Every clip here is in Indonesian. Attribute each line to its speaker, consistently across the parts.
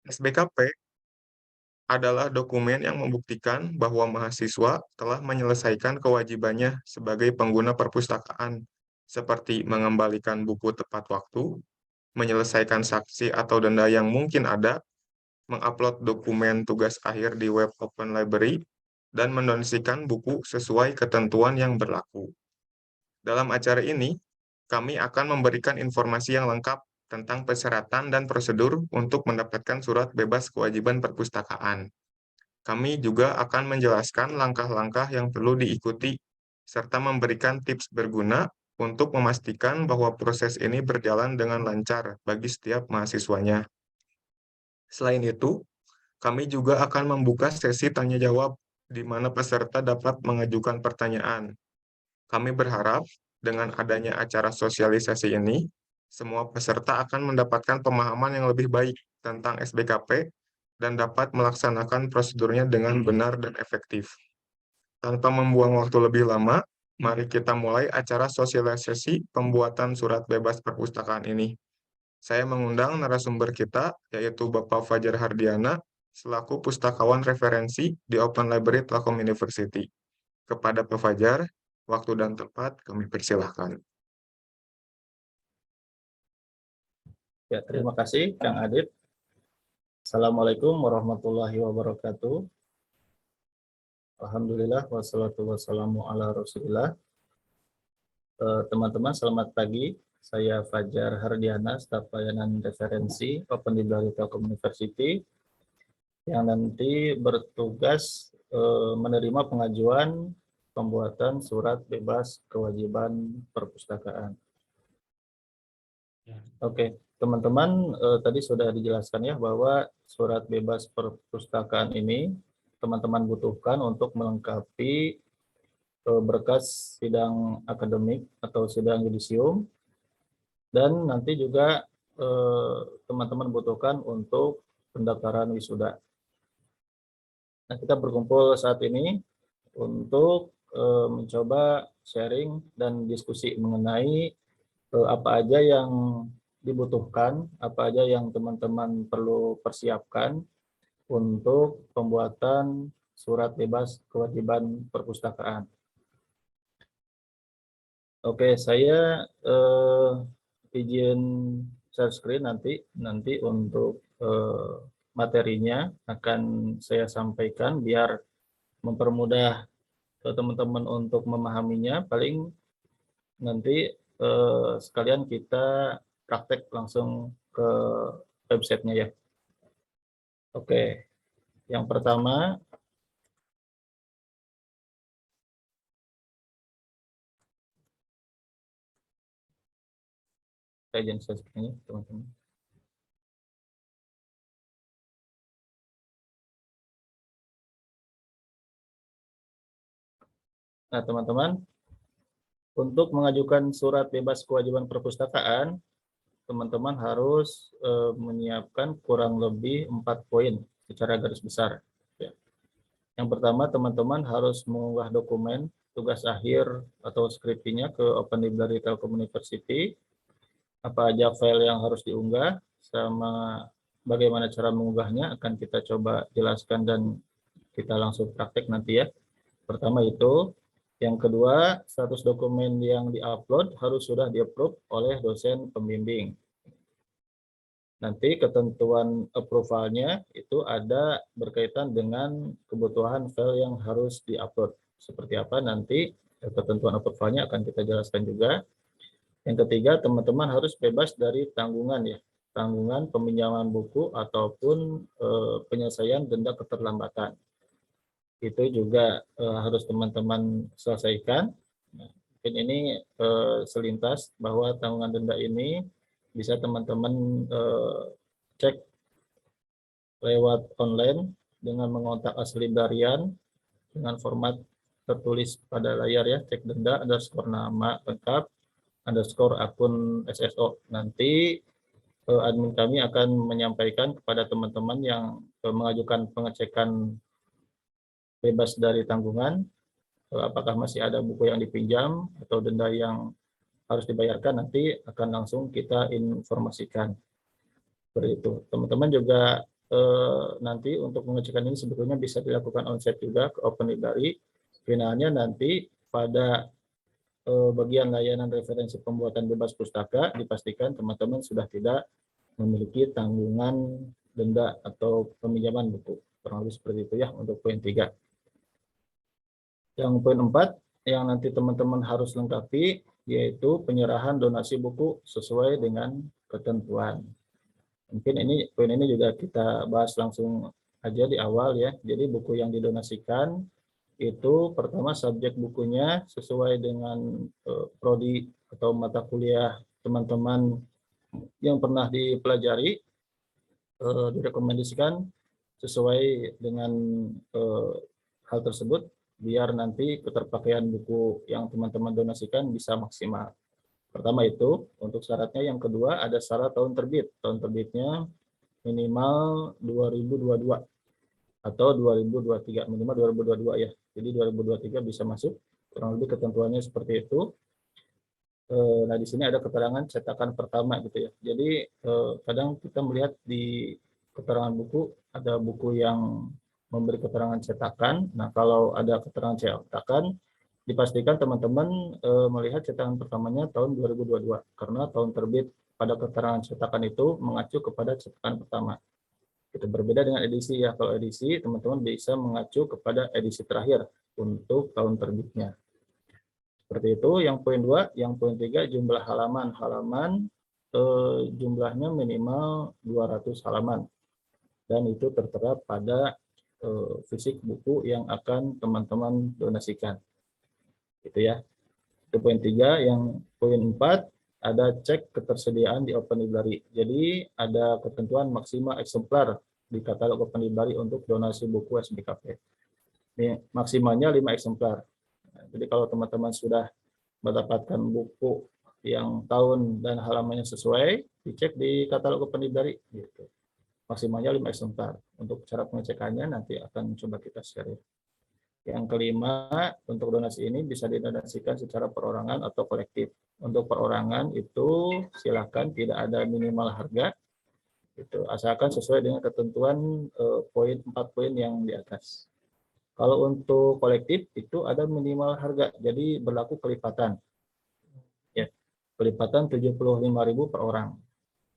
Speaker 1: SBKP adalah dokumen yang membuktikan bahwa mahasiswa telah menyelesaikan kewajibannya sebagai pengguna perpustakaan, seperti mengembalikan buku tepat waktu, menyelesaikan saksi atau denda yang mungkin ada, mengupload dokumen tugas akhir di web Open Library, dan mendonasikan buku sesuai ketentuan yang berlaku. Dalam acara ini, kami akan memberikan informasi yang lengkap tentang persyaratan dan prosedur untuk mendapatkan surat bebas kewajiban perpustakaan. Kami juga akan menjelaskan langkah-langkah yang perlu diikuti, serta memberikan tips berguna untuk memastikan bahwa proses ini berjalan dengan lancar bagi setiap mahasiswanya. Selain itu, kami juga akan membuka sesi tanya-jawab di mana peserta dapat mengajukan pertanyaan. Kami berharap dengan adanya acara sosialisasi ini, semua peserta akan mendapatkan pemahaman yang lebih baik tentang SBKP dan dapat melaksanakan prosedurnya dengan benar dan efektif. Tanpa membuang waktu lebih lama, mari kita mulai acara sosialisasi pembuatan surat bebas perpustakaan ini. Saya mengundang narasumber kita, yaitu Bapak Fajar Hardiana, selaku pustakawan referensi di Open Library Telkom University. Kepada Pak Fajar, waktu dan tempat kami persilahkan.
Speaker 2: Ya, terima kasih Kang Adit. Assalamualaikum warahmatullahi wabarakatuh. Alhamdulillah wassalatu wassalamu ala Rasulillah. Teman-teman, selamat pagi. Saya Fajar Hardiana, staf pelayanan referensi Open Library Telkom University yang nanti bertugas menerima pengajuan pembuatan surat bebas kewajiban perpustakaan. Oke, teman-teman, tadi sudah dijelaskan ya bahwa surat bebas perpustakaan ini teman-teman butuhkan untuk melengkapi berkas sidang akademik atau sidang yudisium, dan nanti juga teman-teman butuhkan untuk pendaftaran wisuda. Nah, kita berkumpul saat ini untuk mencoba sharing dan diskusi mengenai apa aja yang dibutuhkan, apa aja yang teman-teman perlu persiapkan untuk pembuatan surat bebas kewajiban perpustakaan. Oke, saya izin share screen nanti untuk materinya akan saya sampaikan biar mempermudah teman-teman untuk memahaminya. Paling nanti sekalian kita praktek langsung ke websitenya ya. Oke, yang pertama saya izin share screen teman-teman. Nah, teman-teman, untuk mengajukan surat bebas kewajiban perpustakaan, teman-teman harus menyiapkan kurang lebih 4 poin secara garis besar. Ya. Yang pertama, teman-teman harus mengunggah dokumen tugas akhir atau skripsinya ke Open Library Telkom University. Apa aja file yang harus diunggah, sama bagaimana cara mengunggahnya akan kita coba jelaskan dan kita langsung praktek nanti ya. Pertama itu. Yang kedua, status dokumen yang diupload harus sudah di-approve oleh dosen pembimbing. Nanti ketentuan approval-nya itu ada berkaitan dengan kebutuhan file yang harus diupload. Seperti apa nanti ketentuan approval-nya akan kita jelaskan juga. Yang ketiga, teman-teman harus bebas dari tanggungan ya. Tanggungan peminjaman buku ataupun penyelesaian denda keterlambatan. Itu juga harus teman-teman selesaikan. Nah, mungkin ini selintas bahwa tanggungan denda ini bisa teman-teman cek lewat online dengan mengontak asli librarian dengan format tertulis pada layar ya, cek denda underscore nama lengkap underscore akun SSO. Nanti admin kami akan menyampaikan kepada teman-teman yang mengajukan pengecekan bebas dari tanggungan, apakah masih ada buku yang dipinjam atau denda yang harus dibayarkan, nanti akan langsung kita informasikan. Seperti itu. Teman-teman juga nanti untuk pengecekan ini sebetulnya bisa dilakukan onsite juga ke Open Library. Finalnya nanti pada bagian layanan referensi pembuatan bebas pustaka dipastikan teman-teman sudah tidak memiliki tanggungan denda atau peminjaman buku. Kurang lebih seperti itu ya untuk poin 3. Yang poin 4 yang nanti teman-teman harus lengkapi yaitu penyerahan donasi buku sesuai dengan ketentuan. Mungkin poin ini juga kita bahas langsung aja di awal ya. Jadi buku yang didonasikan itu pertama subjek bukunya sesuai dengan prodi atau mata kuliah teman-teman yang pernah dipelajari, direkomendasikan sesuai dengan hal tersebut biar nanti keterpakaian buku yang teman-teman donasikan bisa maksimal. Pertama itu untuk syaratnya. Yang kedua ada syarat tahun terbit. Tahun terbitnya minimal 2022 atau 2023, minimal 2022 ya. Jadi 2023 bisa masuk. Kurang lebih ketentuannya seperti itu. Nah di sini ada keterangan cetakan pertama gitu ya. Jadi kadang kita melihat di keterangan buku ada buku yang memberi keterangan cetakan. Nah kalau ada keterangan cetakan, dipastikan teman-teman melihat cetakan pertamanya tahun 2022 karena tahun terbit pada keterangan cetakan itu mengacu kepada cetakan pertama. Itu berbeda dengan edisi ya. Kalau edisi teman-teman bisa mengacu kepada edisi terakhir untuk tahun terbitnya. Seperti itu. Yang poin 2, yang poin 3 jumlah halaman. Jumlahnya minimal 200 halaman. Dan itu tertera pada fisik buku yang akan teman-teman donasikan. Gitu ya. Itu poin 3. Yang poin 4 ada cek ketersediaan di Open Library. Jadi ada ketentuan maksimal eksemplar di katalog Open Library untuk donasi buku SBKP. Ini maksimalnya 5 eksemplar. Jadi kalau teman-teman sudah mendapatkan buku yang tahun dan halamannya sesuai, dicek di katalog Open Library gitu. Maksimalnya 5 eksemplar. Untuk cara pengecekannya nanti akan coba kita share. Yang kelima, untuk donasi ini bisa didonasikan secara perorangan atau kolektif. Untuk perorangan itu silakan tidak ada minimal harga, itu asalkan sesuai dengan ketentuan 4 poin yang di atas. Kalau untuk kolektif itu ada minimal harga, jadi berlaku kelipatan. Ya, kelipatan 75.000 per orang.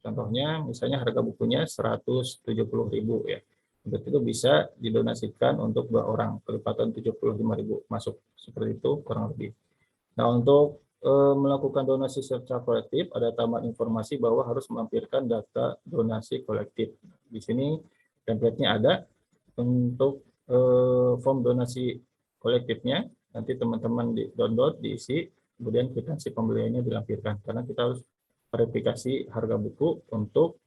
Speaker 2: Contohnya misalnya harga bukunya 170.000 ya. Untuk itu bisa didonasikan untuk 2 orang, kelipatan 75.000 masuk. Seperti itu kurang lebih. Nah, untuk melakukan donasi secara kolektif ada tambahan informasi bahwa harus melampirkan data donasi kolektif. Di sini template-nya ada untuk form donasi kolektifnya. Nanti teman-teman di download, diisi, kemudian kwitansi pembeliannya dilampirkan. Karena kita harus verifikasi harga buku untuk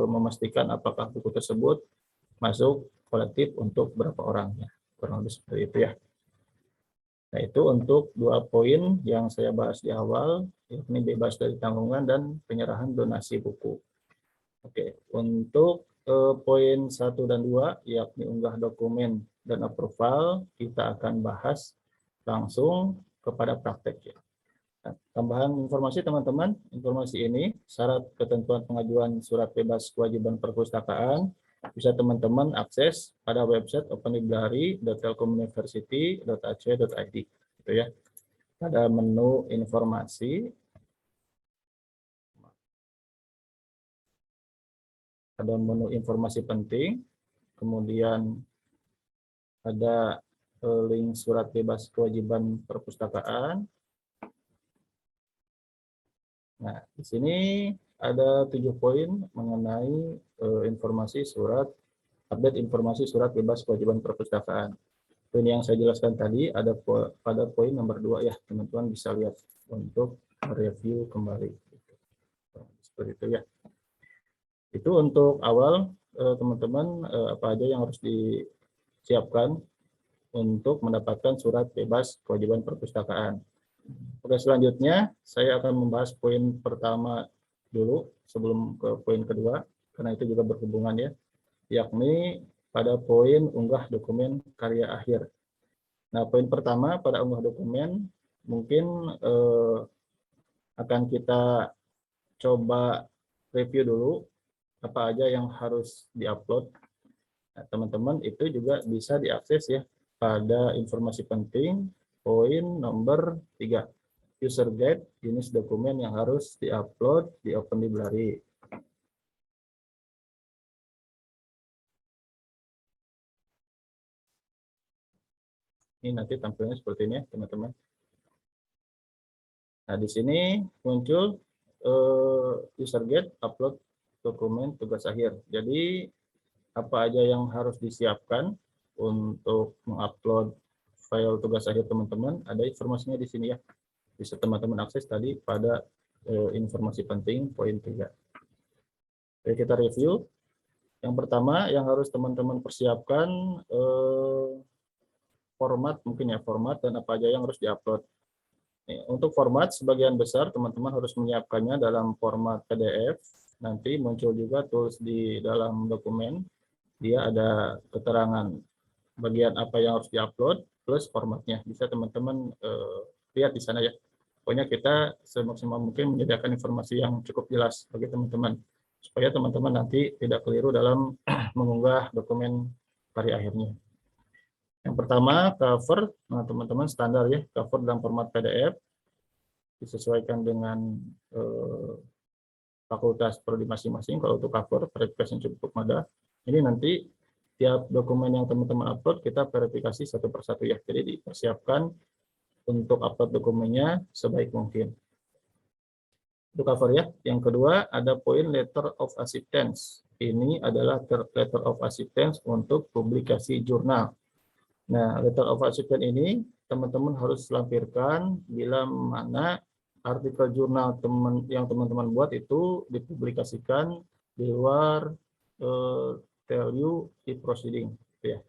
Speaker 2: memastikan apakah buku tersebut masuk kolektif untuk berapa orangnya. Kurang lebih seperti itu ya. Nah, itu untuk 2 poin yang saya bahas di awal, yakni bebas dari tanggungan dan penyerahan donasi buku. Oke, untuk poin 1 dan 2, yakni unggah dokumen dan approval, kita akan bahas langsung kepada praktek ya. Nah, tambahan informasi teman-teman, informasi ini syarat ketentuan pengajuan surat bebas kewajiban perpustakaan bisa teman-teman akses pada website openlibrary.telkomuniversity.ac.id gitu ya. Pada menu informasi penting, kemudian ada link surat bebas kewajiban perpustakaan. Nah, di sini ada 7 poin mengenai update informasi surat bebas kewajiban perpustakaan. Poin yang saya jelaskan tadi ada pada poin nomor 2 ya, teman-teman bisa lihat untuk review kembali. Seperti itu ya. Itu untuk awal teman-teman apa aja yang harus disiapkan untuk mendapatkan surat bebas kewajiban perpustakaan. Oke, selanjutnya saya akan membahas poin pertama dulu sebelum ke poin kedua, karena itu juga berhubungan ya, yakni pada poin unggah dokumen karya akhir. Nah, poin pertama pada unggah dokumen mungkin akan kita coba review dulu apa aja yang harus diupload Nah, teman-teman itu juga bisa diakses ya pada informasi penting poin nomor 3. User guide jenis dokumen yang harus diupload di Open Library. Ini nanti tampilnya seperti ini ya, teman-teman. Nah, di sini muncul user guide upload dokumen tugas akhir. Jadi apa aja yang harus disiapkan untuk mengupload file tugas akhir teman-teman, ada informasinya di sini ya. Bisa teman-teman akses tadi pada informasi penting poin 3. Oke, kita review. Yang pertama yang harus teman-teman persiapkan format, mungkin ya format dan apa aja yang harus diupload. Untuk format sebagian besar teman-teman harus menyiapkannya dalam format PDF. Nanti muncul juga tools di dalam dokumen. Dia ada keterangan bagian apa yang harus diupload plus formatnya. Bisa teman-teman lihat di sana ya. Pokoknya kita semaksimal mungkin menyediakan informasi yang cukup jelas bagi teman-teman supaya teman-teman nanti tidak keliru dalam mengunggah dokumen karya akhirnya. Yang pertama cover, nah teman-teman standar ya, cover dalam format PDF disesuaikan dengan fakultas prodi masing-masing. Kalau untuk cover verifikasinya cukup mudah. Ini nanti tiap dokumen yang teman-teman upload kita verifikasi satu persatu ya. Jadi dipersiapkan untuk upload dokumennya sebaik mungkin. Itu cover ya. Yang kedua ada poin letter of acceptance. Ini adalah letter of acceptance untuk publikasi jurnal. Nah, letter of acceptance ini teman-teman harus lampirkan bila mana artikel jurnal yang teman-teman buat itu dipublikasikan di luar tell you e-proceeding. Ya.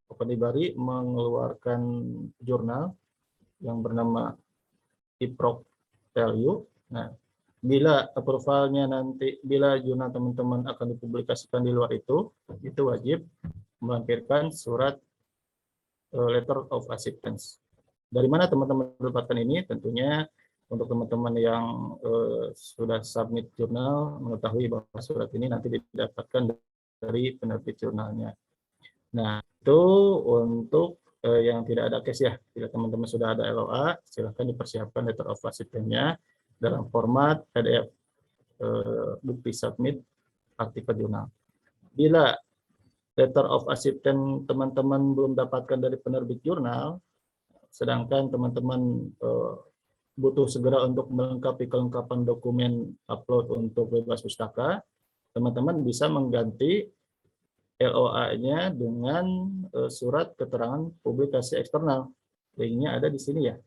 Speaker 2: Open Library mengeluarkan jurnal yang bernama e-proc tell you. Nah, bila approvalnya nanti, bila jurnal teman-teman akan dipublikasikan di luar itu wajib melampirkan surat letter of acceptance. Dari mana teman-teman mendapatkan ini? Tentunya untuk teman-teman yang sudah submit jurnal mengetahui bahwa surat ini nanti didapatkan dari penerbit jurnalnya. Nah, itu untuk yang tidak ada case ya. Bila teman-teman sudah ada LOA, silahkan dipersiapkan letter of acceptance-nya dalam format PDF bukti submit artikel jurnal. Bila letter of acceptance teman-teman belum dapatkan dari penerbit jurnal, sedangkan teman-teman butuh segera untuk melengkapi kelengkapan dokumen upload untuk bebas pustaka, teman-teman bisa mengganti LOA-nya dengan surat keterangan publikasi eksternal. Linknya ada di sini ya.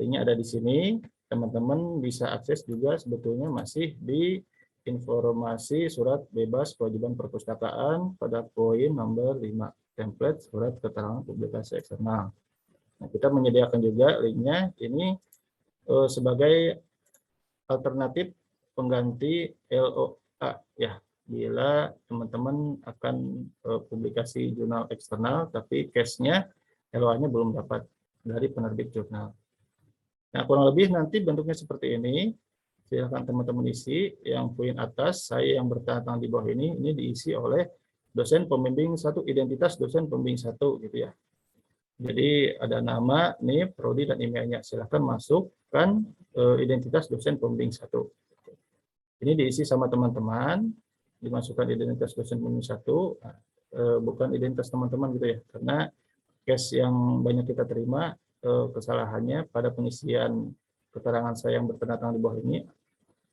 Speaker 2: Linknya ada di sini. Teman-teman bisa akses juga sebetulnya masih di informasi surat bebas kewajiban perpustakaan pada poin nomor 5, template surat keterangan publikasi eksternal. Nah, kita menyediakan juga linknya ini sebagai alternatif pengganti LOA ya, bila teman-teman akan publikasi jurnal eksternal tapi case-nya LOA-nya belum dapat dari penerbit jurnal. Nah, kurang lebih nanti bentuknya seperti ini. Silakan teman-teman isi. Yang poin atas, saya yang bertanda tangan di bawah ini diisi oleh dosen pembimbing 1, identitas dosen pembimbing 1 gitu ya. Jadi ada nama, NIP, prodi dan emailnya. Silakan masukkan identitas dosen pembimbing 1. Ini diisi sama teman-teman, dimasukkan identitas dosen pembimbing 1, bukan identitas teman-teman gitu ya. Karena case yang banyak kita terima kesalahannya pada pengisian keterangan saya yang bertanda tangan di bawah ini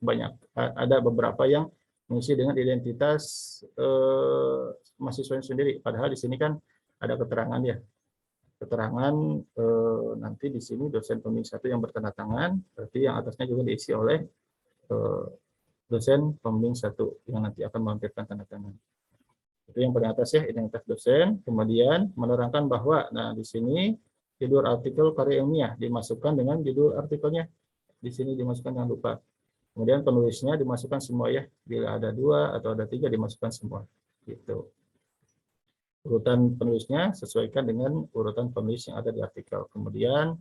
Speaker 2: banyak, ada beberapa yang mengisi dengan identitas mahasiswa sendiri, padahal di sini kan ada keterangan ya, keterangan nanti di sini dosen pembimbing 1 yang bertanda tangan, berarti yang atasnya juga diisi oleh dosen pembimbing 1 yang nanti akan melampirkan tanda tangan. Itu yang paling atas ya, identitas dosen. Kemudian menerangkan bahwa, nah di sini judul artikel karya ilmiah dimasukkan dengan judul artikelnya. Di sini dimasukkan, jangan lupa. Kemudian penulisnya dimasukkan semua ya. Bila ada 2 atau ada 3 dimasukkan semua. Gitu. Urutan penulisnya sesuaikan dengan urutan penulis yang ada di artikel. Kemudian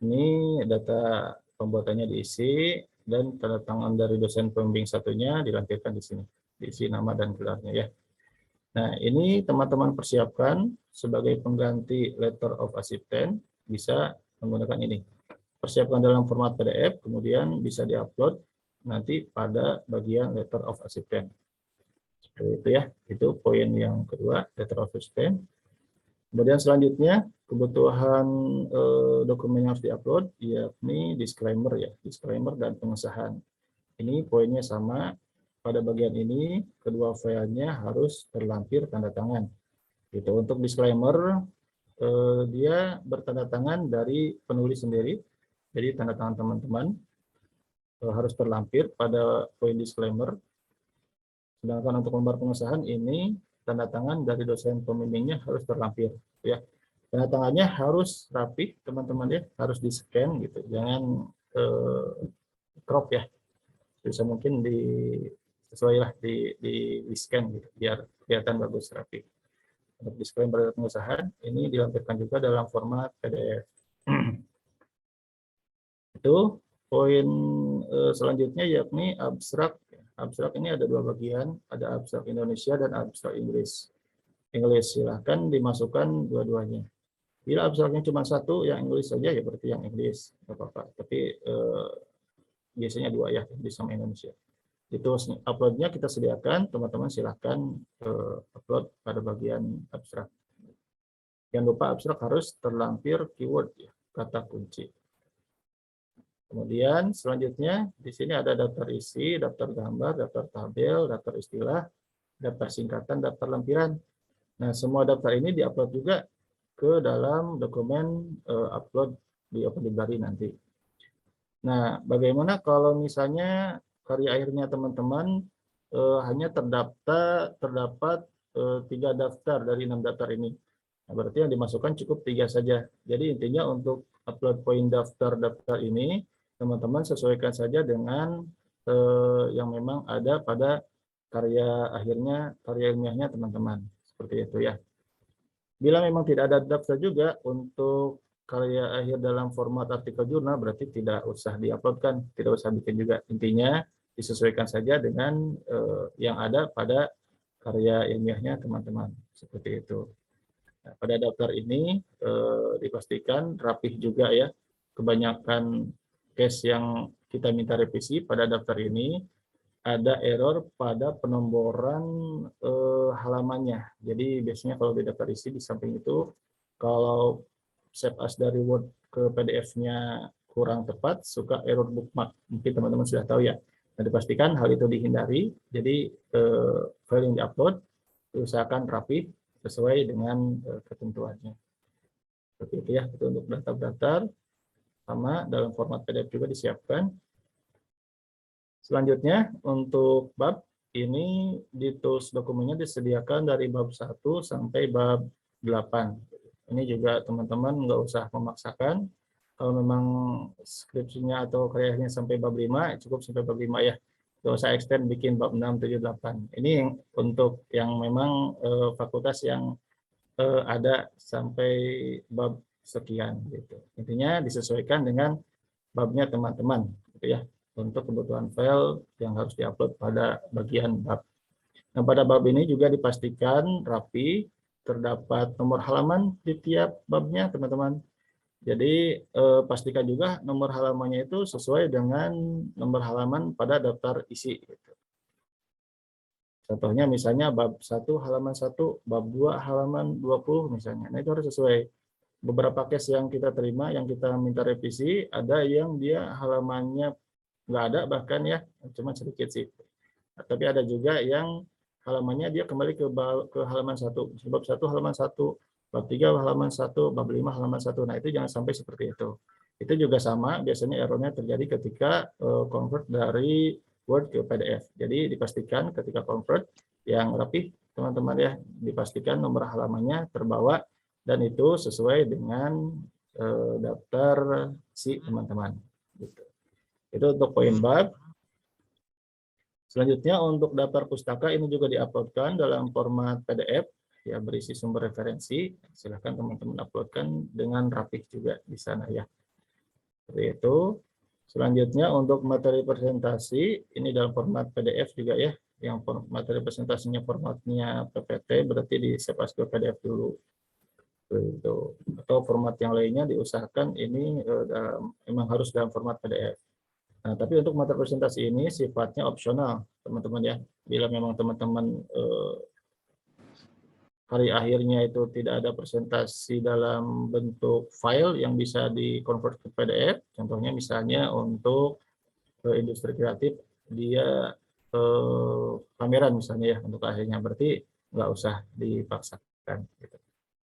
Speaker 2: ini data pembuatannya diisi dan tanda tangan dari dosen pembimbing 1-nya dilampirkan di sini. Diisi nama dan gelarnya ya. Nah, ini teman-teman persiapkan sebagai pengganti letter of acceptance, bisa menggunakan ini. Persiapkan dalam format PDF, kemudian bisa diupload nanti pada bagian letter of acceptance. Seperti itu ya, itu poin yang kedua, letter of acceptance. Kemudian selanjutnya, kebutuhan dokumen yang harus diupload, yakni disclaimer ya, disclaimer dan pengesahan. Ini poinnya sama, pada bagian ini kedua filenya harus terlampir tanda tangan. Gitu. Untuk disclaimer, dia bertanda tangan dari penulis sendiri, jadi tanda tangan teman-teman harus terlampir pada poin disclaimer. Sedangkan untuk lembar pengesahan ini tanda tangan dari dosen pembimbingnya harus terlampir, ya. Tanda tangannya harus rapi, teman-teman ya, harus di scan gitu, jangan crop ya. Bisa mungkin sesuai lah di scan gitu, biar kelihatan bagus rapi. Untuk disclaimer pengesahan ini dilampirkan juga dalam format PDF. Itu poin selanjutnya yakni abstrak. Abstrak ini ada dua bagian, ada abstrak Indonesia dan abstrak Inggris. Silahkan dimasukkan dua-duanya. Bila abstraknya cuma satu, yang Inggris saja ya berarti yang Inggris, nggak apa-apa. Tapi biasanya dua ya, Inggris sama Indonesia. Itu uploadnya kita sediakan, teman-teman silahkan upload pada bagian abstrak. Jangan lupa abstrak harus terlampir keyword ya, kata kunci. Kemudian selanjutnya di sini ada daftar isi, daftar gambar, daftar tabel, daftar istilah, daftar singkatan, daftar lampiran. Nah, semua daftar ini diupload juga ke dalam dokumen upload di Open Library nanti. Nah, bagaimana kalau misalnya karya akhirnya teman-teman hanya terdapat 3 daftar dari 6 daftar ini. Nah, berarti yang dimasukkan cukup 3 saja. Jadi intinya untuk upload poin daftar-daftar ini, teman-teman sesuaikan saja dengan yang memang ada pada karya akhirnya, karya ilmiahnya teman-teman. Seperti itu ya. Bila memang tidak ada daftar juga untuk karya akhir dalam format artikel jurnal, berarti tidak usah diuploadkan, tidak usah bikin juga. Intinya disesuaikan saja dengan yang ada pada karya ilmiahnya teman-teman. Seperti itu. Nah, pada daftar ini dipastikan rapih juga ya. Kebanyakan case yang kita minta revisi pada daftar ini ada error pada penomboran halamannya. Jadi biasanya kalau di daftar isi di samping itu, kalau save as dari Word ke PDF-nya kurang tepat, suka error bookmark. Mungkin teman-teman sudah tahu ya. Nah, dipastikan hal itu dihindari. Jadi file yang diupload usahakan rapi sesuai dengan ketentuannya. Seperti itu ya, itu untuk daftar-daftar. Sama dalam format PDF juga disiapkan. Selanjutnya untuk bab ini di tools dokumennya disediakan dari bab 1 sampai bab 8. Ini juga teman-teman nggak usah memaksakan. Kalau memang skripsinya atau karyanya sampai bab 5, cukup sampai bab 5 ya. Nggak usah extend bikin bab 6, 7, 8. Ini untuk yang memang fakultas yang ada sampai bab sekian gitu. Intinya disesuaikan dengan babnya teman-teman gitu ya, untuk kebutuhan file yang harus diupload pada bagian bab. Nah, pada bab ini juga dipastikan rapi, terdapat nomor halaman di tiap babnya, teman-teman. Jadi pastikan juga nomor halamannya itu sesuai dengan nomor halaman pada daftar isi. Gitu. Contohnya misalnya bab 1 halaman 1, bab 2 halaman 20 misalnya. Nah, itu harus sesuai. Beberapa case yang kita terima, yang kita minta revisi, ada yang dia halamannya nggak ada bahkan ya, cuma sedikit sih. Tapi ada juga yang halamannya dia kembali ke halaman 1, bab 1 halaman 1, bab 3 halaman 1, bab 5 halaman 1. Nah, itu jangan sampai seperti itu. Itu juga sama, biasanya errornya terjadi ketika convert dari Word ke PDF. Jadi dipastikan ketika convert yang rapi, teman-teman ya, dipastikan nomor halamannya terbawa dan itu sesuai dengan daftar si teman-teman. Gitu. Itu untuk poin bab. Selanjutnya untuk daftar pustaka ini juga diuploadkan dalam format PDF ya, berisi sumber referensi. Silahkan teman-teman uploadkan dengan rapih juga di sana ya. Seperti itu. Selanjutnya untuk materi presentasi ini dalam format PDF juga ya. yang materi presentasinya formatnya PPT, berarti di save as PDF dulu. Itu. Atau format yang lainnya diusahakan ini memang harus dalam format PDF. Nah, tapi untuk materi presentasi ini sifatnya opsional, teman-teman ya. Bila memang teman-teman hari akhirnya itu tidak ada presentasi dalam bentuk file yang bisa di-convert ke PDF, contohnya misalnya untuk industri kreatif, dia pameran misalnya ya untuk akhirnya, berarti nggak usah dipaksakan. Gitu.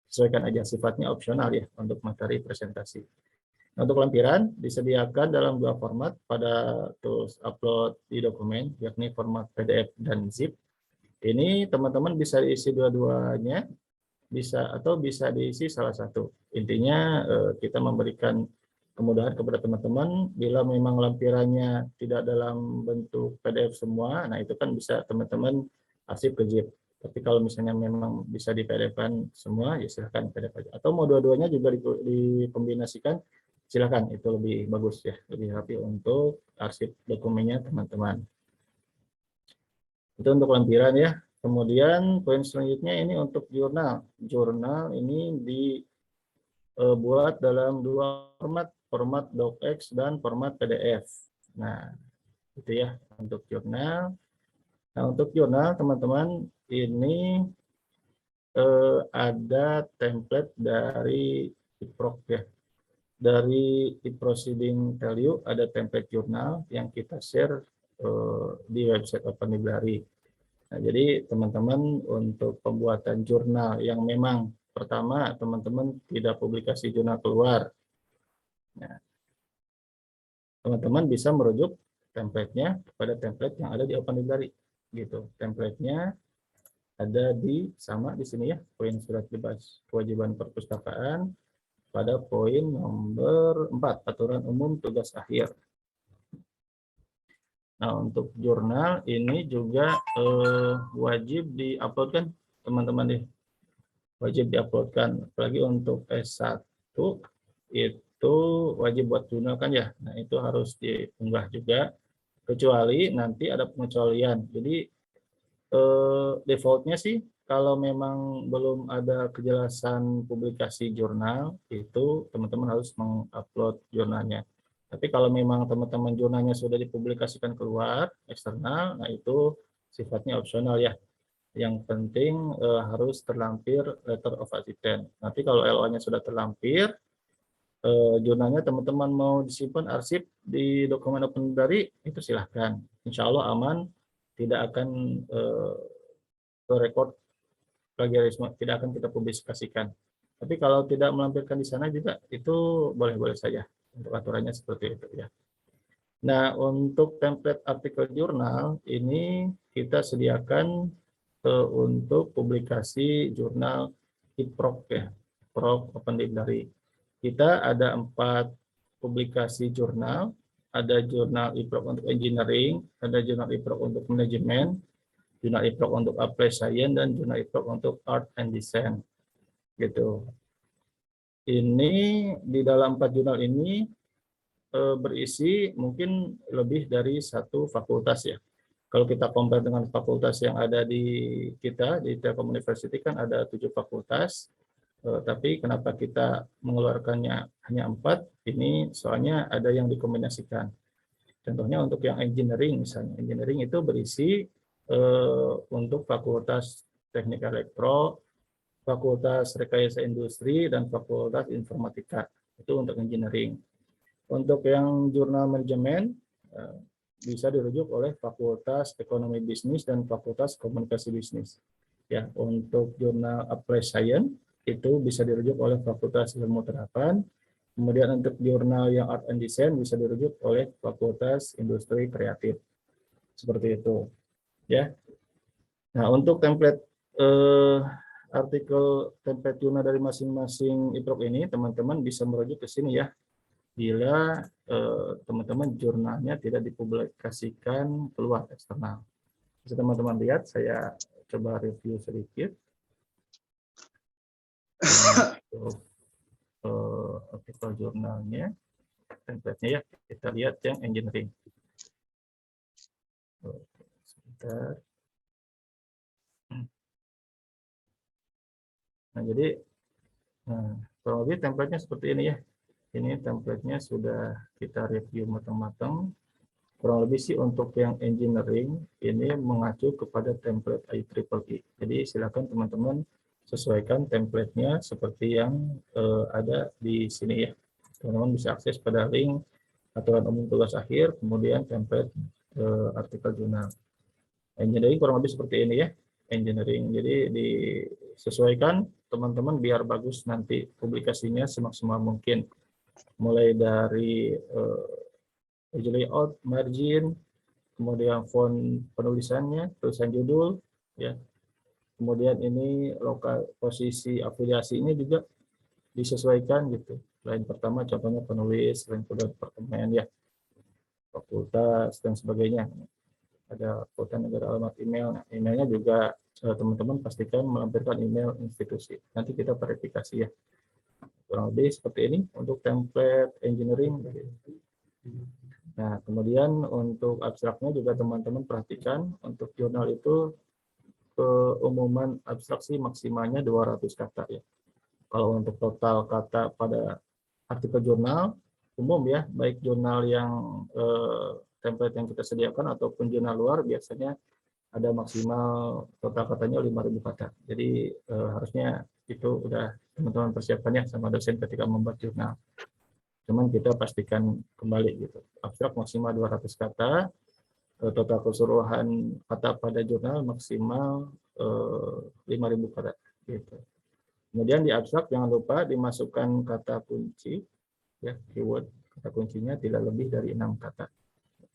Speaker 2: Sesuaikan aja, sifatnya opsional ya untuk materi presentasi. Nah, untuk lampiran disediakan dalam dua format pada tools upload di dokumen, yakni format PDF dan zip. Ini teman-teman bisa diisi dua-duanya, bisa atau bisa diisi salah satu. Intinya kita memberikan kemudahan kepada teman-teman bila memang lampirannya tidak dalam bentuk PDF semua, nah itu kan bisa teman-teman arsip ke zip. Tapi kalau misalnya memang bisa di PDF-kan semua, ya silahkan PDF aja. Atau mau dua-duanya juga dikombinasikan, silahkan, itu lebih bagus ya, lebih rapi untuk arsip dokumennya teman-teman. Itu untuk lampiran ya. Kemudian poin selanjutnya ini untuk jurnal. Jurnal ini dibuat dalam dua format, format docx dan format PDF. Nah, itu ya untuk jurnal. Nah, untuk jurnal teman-teman ini ada template dari iProc ya. Dari e-proceeding value ada template jurnal yang kita share di website Open Library. Nah, jadi teman-teman untuk pembuatan jurnal yang memang pertama teman-teman tidak publikasi jurnal keluar, nah, teman-teman bisa merujuk template-nya kepada template yang ada di Open Library. Gitu. Template-nya ada sama di sini ya, poin surat bebas kewajiban perpustakaan pada poin nomor 4, aturan umum tugas akhir. Nah, untuk jurnal ini juga wajib diuploadkan teman-teman deh. Wajib diuploadkan. Apalagi untuk S1 itu wajib buat jurnal kan ya. Nah, itu harus diunggah juga. Kecuali nanti ada pengecualian. Jadi defaultnya sih kalau memang belum ada kejelasan publikasi jurnal, itu teman-teman harus mengupload jurnalnya. Tapi kalau memang teman-teman jurnalnya sudah dipublikasikan keluar, eksternal, nah itu sifatnya opsional ya. Yang penting harus terlampir letter of acceptance. Nanti kalau LO-nya sudah terlampir, jurnalnya teman-teman mau disimpan arsip di dokumen Open Library, itu silahkan. Insya Allah aman, tidak akan record plagiarisme, tidak akan kita publikasikan. Tapi kalau tidak melampirkan di sana juga itu boleh-boleh saja. Untuk aturannya seperti itu ya. Nah, untuk template artikel jurnal ini kita sediakan untuk publikasi jurnal IPROC ya, Proc Open Library. Kita ada 4 publikasi jurnal, ada jurnal IPROC untuk engineering, ada jurnal IPROC untuk manajemen, jurnal IPROC untuk applied science, dan jurnal IPROC untuk art and design. Gitu. Ini di dalam 4 jurnal ini berisi mungkin lebih dari satu fakultas ya. Kalau kita compare dengan fakultas yang ada di kita, di Telkom University kan ada 7 fakultas, tapi kenapa kita mengeluarkannya hanya 4, ini soalnya ada yang dikombinasikan. Contohnya untuk yang engineering misalnya, engineering itu berisi untuk fakultas teknik elektro, fakultas rekayasa industri, dan fakultas informatika, itu untuk engineering. Untuk yang jurnal manajemen, bisa dirujuk oleh Fakultas Ekonomi Bisnis dan Fakultas Komunikasi Bisnis. Ya, untuk jurnal Applied Science itu bisa dirujuk oleh Fakultas Ilmu Terapan. Kemudian untuk jurnal yang Art and Design bisa dirujuk oleh Fakultas Industri Kreatif. Seperti itu. Ya. Nah, untuk template artikel template jurnal dari masing-masing IPROC ini, teman-teman bisa merujuk ke sini ya. Bila teman-teman jurnalnya tidak dipublikasikan keluar eksternal. Bisa teman-teman lihat, saya coba review sedikit. Untuk artikel jurnalnya, template-nya ya, kita lihat yang engineering. Sebentar. Nah, jadi kurang lebih template-nya seperti ini ya. Ini template-nya sudah kita review matang-matang. Kurang lebih sih untuk yang engineering ini mengacu kepada template IEEE. Jadi silakan teman-teman sesuaikan template-nya seperti yang ada di sini ya. Teman-teman bisa akses pada link aturan umum tugas akhir, kemudian template artikel jurnal. Engineering kurang lebih seperti ini ya. Engineering. Jadi disesuaikan teman-teman biar bagus nanti publikasinya semaksimal mungkin. Mulai dari layout, margin, kemudian font penulisannya, tulisan judul, ya. Kemudian ini lokal posisi afiliasinya juga disesuaikan gitu. Lain pertama contohnya penulis, lain kedua departemen ya, fakultas dan sebagainya. Ada kota negara alamat email. Nah, emailnya juga teman-teman pastikan melampirkan email institusi. Nanti kita verifikasi ya. Kurang lebih seperti ini untuk template engineering. Nah, kemudian untuk abstraknya juga teman-teman perhatikan untuk jurnal itu keumuman abstraksi maksimalnya 200 kata ya. Kalau untuk total kata pada artikel jurnal umum ya, baik jurnal yang template yang kita sediakan ataupun jurnal luar biasanya ada maksimal total katanya 5.000 kata. Jadi harusnya itu udah teman-teman persiapannya sama dosen ketika membuat jurnal. Cuman kita pastikan kembali gitu. Abstrak maksimal 200 kata, total keseluruhan kata pada jurnal maksimal 5.000 kata gitu. Kemudian di abstrak jangan lupa dimasukkan kata kunci ya, keyword kata kuncinya tidak lebih dari 6 kata.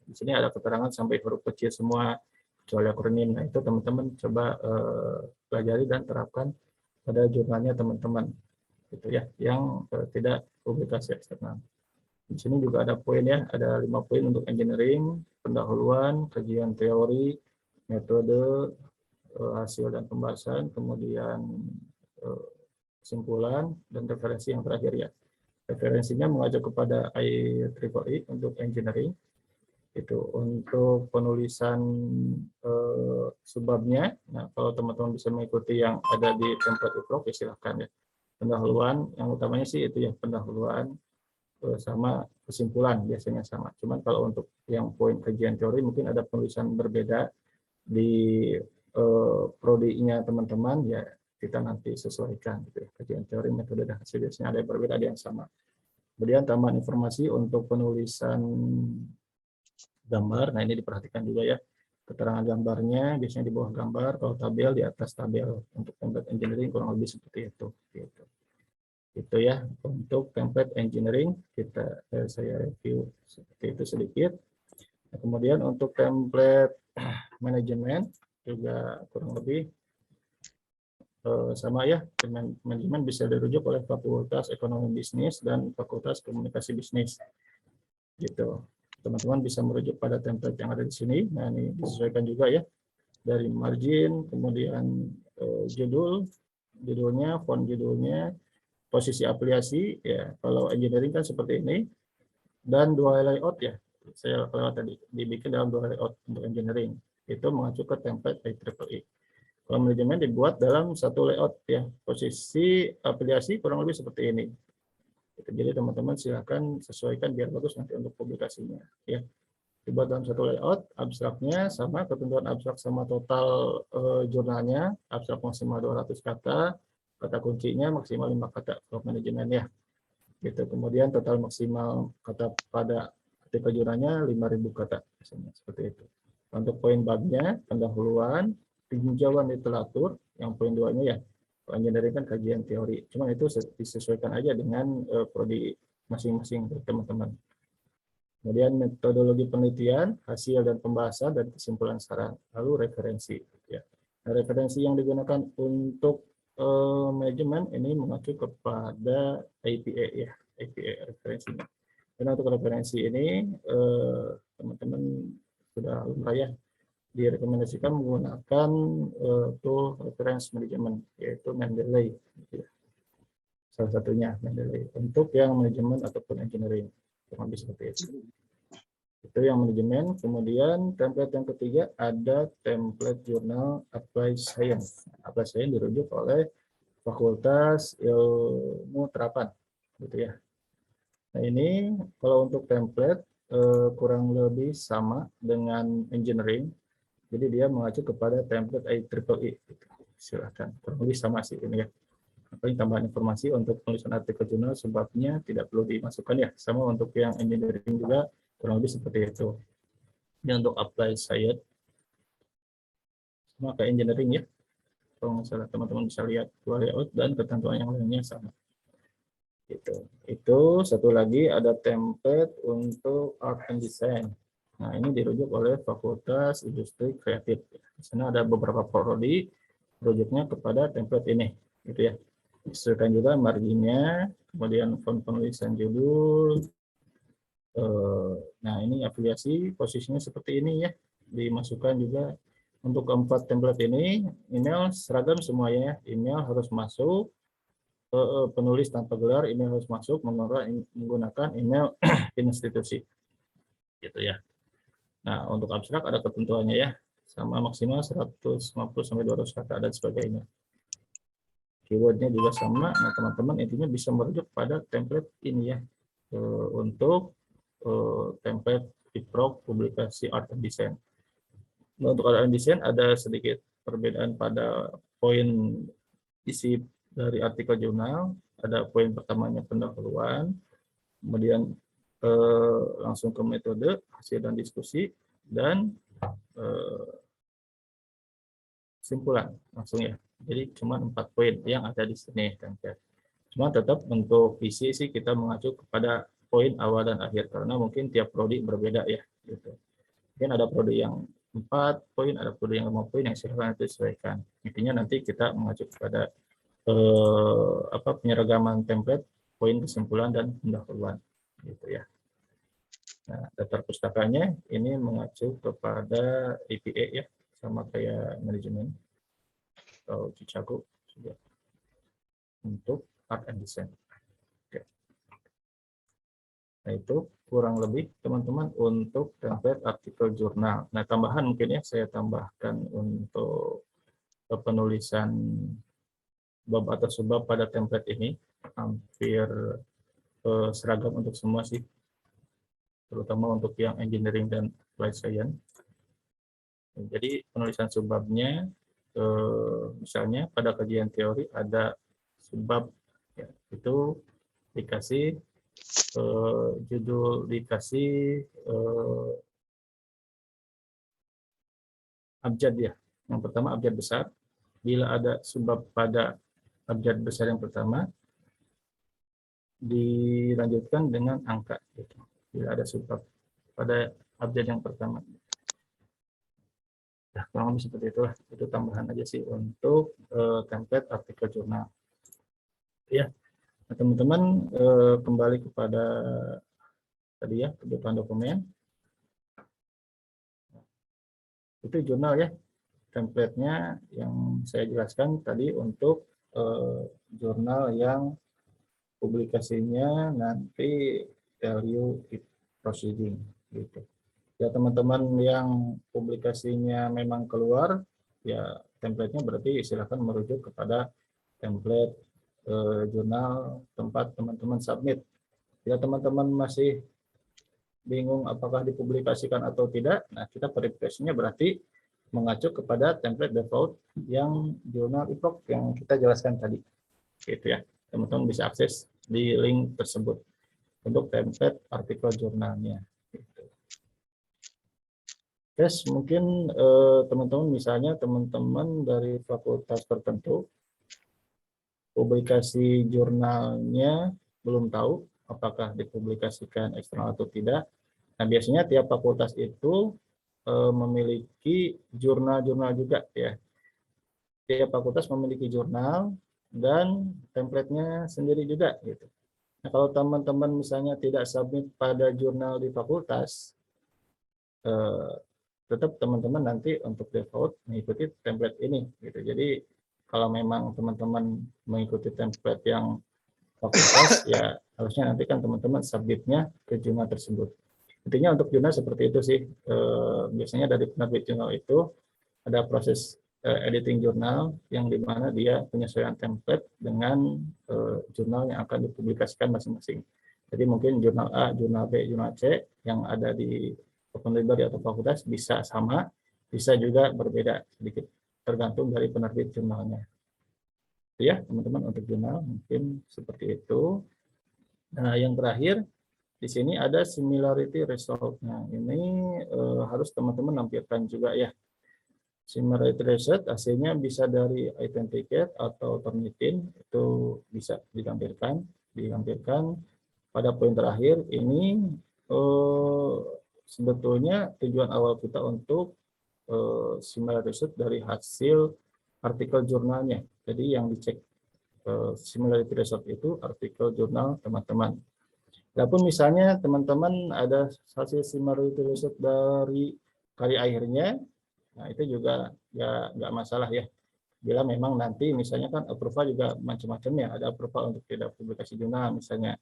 Speaker 2: Di sini ada keterangan sampai huruf kecil semua kecuali akronim. Nah, itu teman-teman coba pelajari dan terapkan pada jurnalnya teman-teman gitu ya, yang tidak publikasi eksternal. Di sini juga ada poin ya, ada 5 poin untuk engineering, pendahuluan, kajian teori, metode, hasil dan pembahasan, kemudian kesimpulan, dan referensi yang terakhir ya. Referensinya mengacu kepada IEEE untuk engineering. Itu untuk penulisan subbabnya. Nah, kalau teman-teman bisa mengikuti yang ada di template UPROK, ya silahkan ya. Pendahuluan, yang utamanya sih itu ya, pendahuluan sama kesimpulan biasanya sama. Cuman kalau untuk yang poin kajian teori mungkin ada penulisan berbeda di prodi-nya teman-teman ya, kita nanti sesuaikan gitu ya. Kajian teori, metode dan hasil biasanya ada yang berbeda, ada yang sama. Kemudian tambahan informasi untuk penulisan gambar. Nah, ini diperhatikan juga ya. Keterangan gambarnya biasanya di bawah gambar, kalau tabel di atas tabel. Untuk template engineering kurang lebih seperti itu. Gitu. Itu ya untuk template engineering saya review seperti itu sedikit. Nah, kemudian untuk template manajemen juga kurang lebih sama ya. Manajemen bisa dirujuk oleh Fakultas Ekonomi Bisnis dan Fakultas Komunikasi Bisnis. Gitu. Teman-teman bisa merujuk pada template yang ada di sini. Nah, ini disesuaikan juga ya dari margin, kemudian judulnya, font judulnya, posisi afiliasi ya. Kalau engineering kan seperti ini, dan 2 layout ya. Saya lewat tadi dibikin dalam 2 layout untuk engineering. Itu mengacu ke template IEEE. Kalau manajemen dibuat dalam 1 layout ya. Posisi afiliasi kurang lebih seperti ini. Jadi teman-teman silakan sesuaikan biar bagus nanti untuk publikasinya ya. Dibuat dalam 1 layout, abstraknya sama, ketentuan abstrak sama total jurnalnya, abstrak maksimal 200 kata, kata kuncinya maksimal 5 kata untuk manajemen ya. Gitu. Kemudian total maksimal kata pada artikel jurnalnya 5.000 kata misalnya seperti itu. Untuk poin babnya pendahuluan, tinjauan literatur, yang poin 2-nya ya. Engineering kan kajian teori. Cuma itu disesuaikan aja dengan prodi masing-masing teman-teman. Kemudian metodologi penelitian, hasil dan pembahasan, dan kesimpulan saran. Lalu referensi. Ya. Nah, referensi yang digunakan untuk manajemen ini mengacu kepada IPA ya, IPA referensinya. Dan untuk referensi ini teman-teman sudah lumrah ya, direkomendasikan menggunakan tool reference manajemen yaitu Mendeley. Ya. Salah satunya Mendeley untuk yang manajemen ataupun engineering. Kurang lebih seperti itu. Itu yang manajemen. Kemudian template yang ketiga ada template jurnal Applied Science. Applied Science dirujuk oleh Fakultas Ilmu Terapan, gitu ya. Nah ini kalau untuk template kurang lebih sama dengan engineering, jadi dia mengacu kepada template IEEE. Gitu. Silahkan, kurang lebih sama sih ini ya. Paling tambahan informasi untuk penulisan artikel jurnal sebabnya tidak perlu dimasukkan ya. Sama untuk yang engineering juga kurang lebih seperti itu. Ini untuk apply science, sama kayak engineering ya. Kalau misalnya teman-teman bisa lihat dua layout dan ketentuan yang lainnya sama. Gitu. Itu satu lagi ada template untuk art and design. Nah ini dirujuk oleh Fakultas Industri Kreatif. Di sana ada beberapa prodi rujuknya kepada template ini, gitu ya. Disesuaikan juga marginnya, kemudian font penulisan judul. Nah ini afiliasi posisinya seperti ini ya, dimasukkan juga untuk keempat template ini. Email seragam semuanya, email harus masuk. Penulis tanpa gelar email harus masuk menggunakan email institusi, gitu ya. Nah untuk abstrak ada ketentuannya ya, sama maksimal 150 sampai 200 kata dan sebagainya. Keywordnya juga sama. Nah teman-teman intinya bisa merujuk pada template ini ya, untuk template IPROK publikasi art and design. Nah, untuk art and design ada sedikit perbedaan pada poin isi dari artikel jurnal. Ada poin pertamanya pendahuluan, kemudian langsung ke metode, hasil dan diskusi, dan kesimpulan langsung ya. Jadi cuma 4 poin yang ada di sini template. Cuma tetap untuk visi sih kita mengacu kepada poin awal dan akhir karena mungkin tiap prodi berbeda ya. Gitu. Mungkin ada prodi yang 4 poin, ada prodi yang 5 poin yang silahkan nanti sesuaikan. Intinya nanti kita mengacu kepada penyeragaman template, poin kesimpulan dan pendahuluan, gitu ya. Nah, daftar pustakanya ini mengacu kepada IPA ya, sama kayak manajemen atau Cicago juga untuk art and design. Oke. Nah itu kurang lebih teman-teman untuk template artikel jurnal. Nah tambahan mungkin ya saya tambahkan untuk penulisan bab atau subbab pada template ini hampir seragam untuk semua sih, terutama untuk yang engineering dan applied science. Jadi penulisan subbabnya misalnya pada kajian teori ada subbab ya, itu dikasih judul, dikasih abjad ya. Yang pertama abjad besar. Bila ada subbab pada abjad besar yang pertama, dilanjutkan dengan angka. Gitu. Bila ada subbab pada abjad yang pertama. Nah, kurang lebih seperti itulah. Itu tambahan aja sih untuk template artikel jurnal. Ya, nah, teman-teman kembali kepada tadi ya kebutuhan dokumen. Itu jurnal ya. Template-nya yang saya jelaskan tadi untuk jurnal yang publikasinya nanti value proceeding gitu. Ya teman-teman yang publikasinya memang keluar ya template-nya berarti silakan merujuk kepada template jurnal tempat teman-teman submit. Jika teman-teman masih bingung apakah dipublikasikan atau tidak, nah kita verifikasinya berarti mengacu kepada template default yang jurnal IPROK yang kita jelaskan tadi. Gitu ya. Teman-teman bisa akses di link tersebut untuk template artikel jurnalnya. Gitu. Terus mungkin teman-teman misalnya teman-teman dari fakultas tertentu publikasi jurnalnya belum tahu apakah dipublikasikan eksternal atau tidak. Nah, biasanya tiap fakultas itu memiliki jurnal-jurnal juga ya. Tiap fakultas memiliki jurnal dan template-nya sendiri juga gitu. Nah, kalau teman-teman misalnya tidak submit pada jurnal di fakultas, tetap teman-teman nanti untuk default mengikuti template ini gitu. Jadi kalau memang teman-teman mengikuti template yang fakultas ya harusnya nanti kan teman-teman submitnya ke jurnal tersebut. Intinya untuk jurnal seperti itu sih. Biasanya dari penerbit jurnal itu ada proses editing jurnal yang dimana dia penyesuaian template dengan jurnal yang akan dipublikasikan masing-masing. Jadi mungkin jurnal A, jurnal B, jurnal C yang ada di Open Library atau fakultas bisa sama, bisa juga berbeda sedikit tergantung dari penerbit jurnalnya. Ya teman-teman, untuk jurnal mungkin seperti itu. Nah yang terakhir di sini ada similarity result. Nah ini harus teman-teman nampilkan juga ya. Similarity result hasilnya bisa dari authenticate atau Turnitin, itu bisa ditampilkan pada poin terakhir ini. Sebetulnya tujuan awal kita untuk similarity result dari hasil artikel jurnalnya. Jadi yang dicek similarity result itu artikel jurnal teman-teman. Walaupun misalnya teman-teman ada hasil similarity result dari karya akhirnya, nah itu juga ya nggak masalah ya. Bila memang nanti misalnya kan approval juga macam-macam ya, ada approval untuk tidak publikasi jurnal misalnya.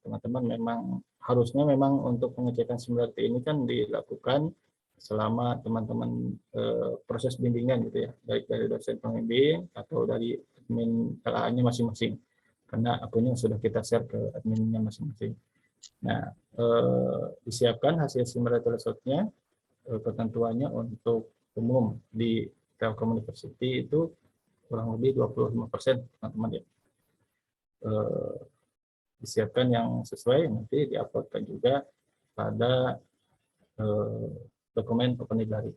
Speaker 2: Teman-teman memang harusnya memang untuk pengecekan similarity ini kan dilakukan selama teman-teman proses bimbingan gitu ya, baik dari dosen pembimbing atau dari admin LA-nya masing-masing, karena akunnya sudah kita share ke adminnya masing-masing. Nah, disiapkan hasil similarity result-nya, ketentuannya untuk umum di Telkom University itu kurang lebih 25% teman-teman ya. Disiapkan yang sesuai, nanti diuploadkan juga pada dokumen Open Library.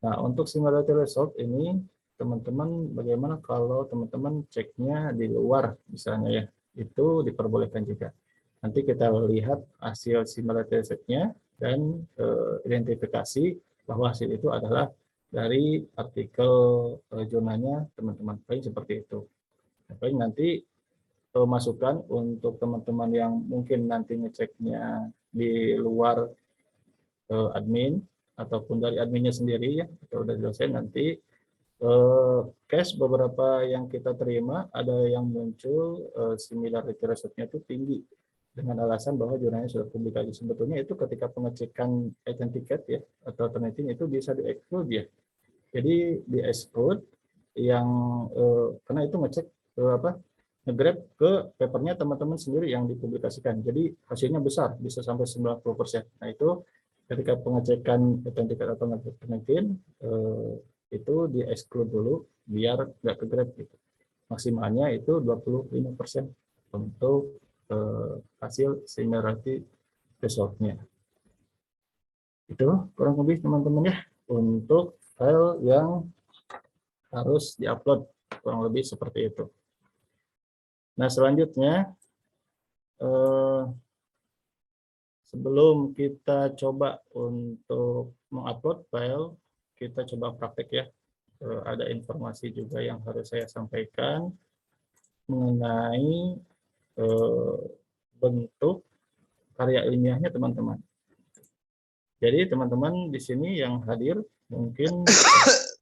Speaker 2: Nah, untuk similarity result ini teman-teman bagaimana kalau teman-teman ceknya di luar misalnya ya, itu diperbolehkan juga. Nanti kita lihat hasil similarity result-nya dan identifikasi bahwa hasil itu adalah dari artikel jurnalnya teman-teman. Paling seperti itu. Paling nanti masukan untuk teman-teman yang mungkin nanti ngeceknya di luar admin ataupun dari adminnya sendiri ya, atau dari dosen, nanti case beberapa yang kita terima ada yang muncul similarity result-nya itu tinggi dengan alasan bahwa jurnalnya sudah publikasi. Sebetulnya itu ketika pengecekan authenticate ya atau Turnitin itu bisa di-exclude ya. Jadi di-exclude yang karena itu ngecek nge-grab ke papernya teman-teman sendiri yang dipublikasikan. Jadi hasilnya besar, bisa sampai 90%. Nah itu ketika pengecekan authenticate atau Turnitin itu di-exclude dulu biar nggak ke-grab gitu. Maksimalnya itu 25% untuk hasil similarity result-nya. Itu kurang lebih teman-teman ya untuk file yang harus diupload, kurang lebih seperti itu. Nah selanjutnya sebelum kita coba untuk mengupload file, kita coba praktek ya. Ada informasi juga yang harus saya sampaikan mengenai bentuk karya ilmiahnya teman-teman. Jadi teman-teman di sini yang hadir mungkin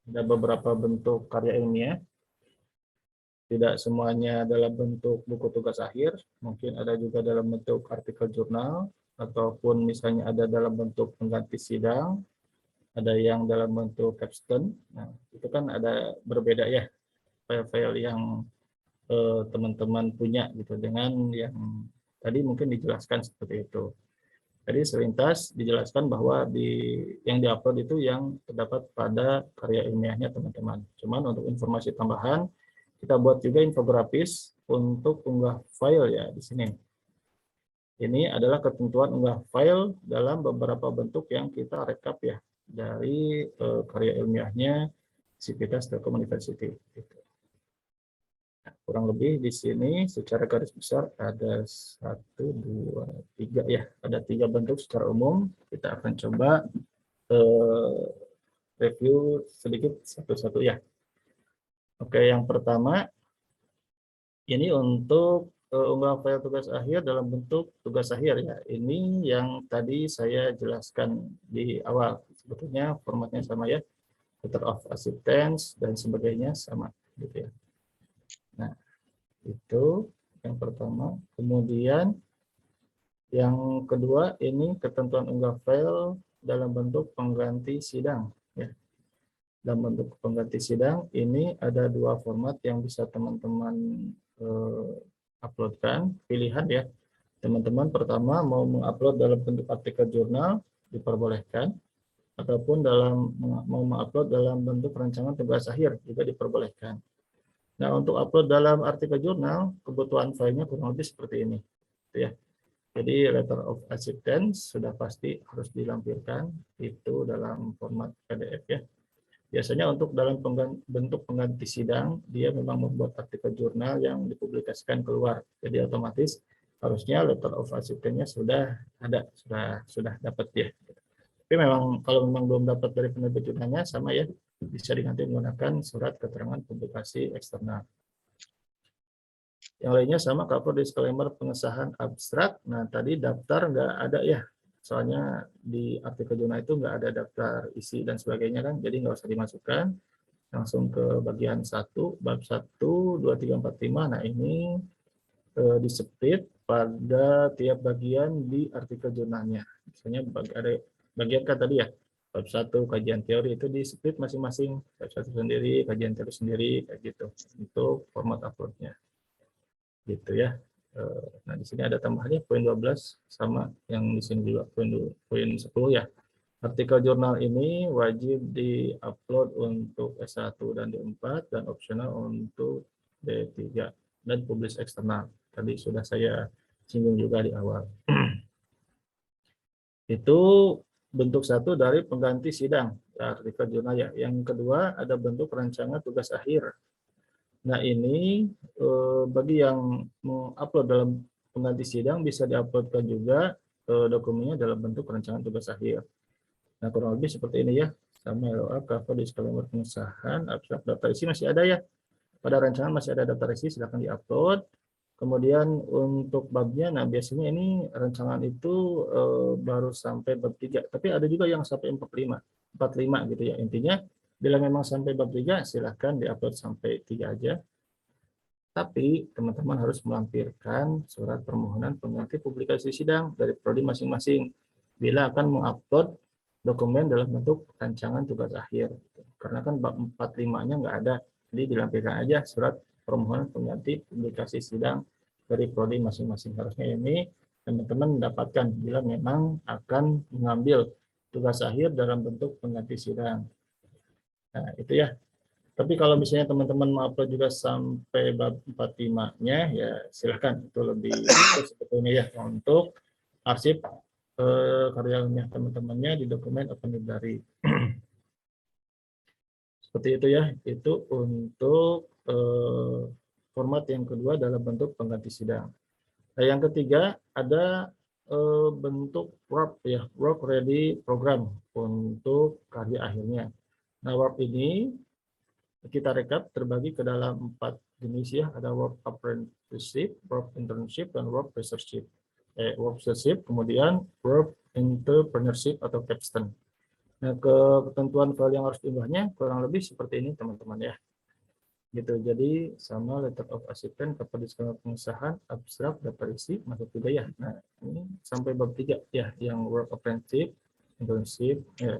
Speaker 2: ada beberapa bentuk karya ilmiah. Tidak semuanya dalam bentuk buku tugas akhir, mungkin ada juga dalam bentuk artikel jurnal, ataupun misalnya ada dalam bentuk pengganti sidang, ada yang dalam bentuk capstone. Nah, itu kan ada berbeda ya file-file yang teman-teman punya gitu dengan yang tadi mungkin dijelaskan seperti itu. Jadi selintas dijelaskan bahwa yang diupload itu yang terdapat pada karya ilmiahnya teman-teman. Cuman untuk informasi tambahan, kita buat juga infografis untuk unggah file ya di sini. Ini adalah ketentuan unggah file dalam beberapa bentuk yang kita rekap ya dari karya ilmiahnya Sivitas Telkom University. Nah, kurang lebih di sini secara garis besar ada 1, 2, 3 ya, ada 3 bentuk secara umum. Kita akan coba review sedikit satu-satu ya. Oke, yang pertama ini untuk unggah file tugas akhir dalam bentuk tugas akhir ya. Ini yang tadi saya jelaskan di awal. Sebetulnya formatnya sama ya. Letter of acceptance dan sebagainya sama gitu ya. Nah, itu yang pertama. Kemudian yang kedua ini ketentuan unggah file dalam bentuk pengganti sidang ya. dalam bentuk pengganti sidang. Ini ada dua format yang bisa teman-teman uploadkan, pilihan ya. Teman-teman pertama mau mengupload dalam bentuk artikel jurnal, diperbolehkan, ataupun mau mengupload dalam bentuk rancangan tugas akhir juga diperbolehkan. Nah, untuk upload dalam artikel jurnal, kebutuhan filenya kurang lebih seperti ini, ya. Jadi letter of acceptance sudah pasti harus dilampirkan itu dalam format PDF ya. Biasanya untuk dalam bentuk pengganti sidang, dia memang membuat artikel jurnal yang dipublikasikan keluar. Jadi otomatis harusnya letter of acceptance-nya sudah ada, sudah dapat ya. Tapi memang kalau memang belum dapat dari penerbit jurnalnya sama ya, bisa diganti menggunakan surat keterangan publikasi eksternal. Yang lainnya sama cover disclaimer pengesahan abstrak. Nah tadi daftar nggak ada ya, soalnya di artikel jurnal itu nggak ada daftar isi dan sebagainya kan, jadi nggak usah dimasukkan. Langsung ke bagian 1, bab 1, 2, 3, 4, 5. Nah ini di-split pada tiap bagian di artikel jurnalnya. Misalnya ada bagian kan tadi ya, bab 1 kajian teori itu di-split masing-masing, bab 1 sendiri, kajian teori sendiri, kayak gitu. Untuk format uploadnya. Gitu ya. Nah, di sini ada tambahannya poin 12 sama yang di sini juga poin 10 ya. Artikel jurnal ini wajib di-upload untuk S1 dan D4 dan opsional untuk D3 dan publis eksternal. Tadi sudah saya singgung juga di awal. Itu bentuk satu dari pengganti sidang, artikel jurnal ya. Yang kedua ada bentuk rancangan tugas akhir. Nah ini bagi yang mengupload dalam pengganti sidang bisa diuploadkan juga dokumennya dalam bentuk rancangan tugas akhir. Nah, kurang lebih seperti ini ya. Sama LOA, cover, disclaimer, pengesahan, abstrak, daftar isi masih ada ya. Pada rancangan masih ada daftar isi, silakan diupload. Kemudian untuk babnya, nah biasanya ini rancangan itu baru sampai bab 3. Tapi ada juga yang sampai 45 gitu ya. Intinya, bila memang sampai bab 3, silakan diupload sampai 3 aja. Tapi teman-teman harus melampirkan surat permohonan pengganti publikasi sidang dari prodi masing-masing bila akan mengupload dokumen dalam bentuk rancangan tugas akhir. Karena kan bab 45-nya nggak ada, jadi dilampirkan aja surat permohonan pengganti publikasi sidang dari prodi masing-masing. Harusnya ini teman-teman mendapatkan bila memang akan mengambil tugas akhir dalam bentuk pengganti sidang. Nah, itu ya. Tapi kalau misalnya teman-teman mau upload juga sampai bab 45-nya, ya silahkan. Itu lebih sebetulnya ya untuk arsip karya ilmiah teman-temannya di dokumen Open Library. Seperti itu ya, itu untuk format yang kedua dalam bentuk pengganti sidang. Nah, yang ketiga ada bentuk WRP ya, Work Ready Program untuk karya akhirnya. Nah, WRP ini kita rekap terbagi ke dalam 4 jenis ya, ada Work Apprenticeship, Work Internship, dan Work Researchship. Work Researchship, kemudian Work Entrepreneurship atau capstone. Nah, ketentuan file yang harus diunggahnya kurang lebih seperti ini teman-teman ya. Gitu. Jadi sama letter of acceptance, cover disclaimer pengesahan, abstrak, daftar isi masuk juga ya. Nah, ini sampai bab 3 ya, yang work apprenticeship, internship ya.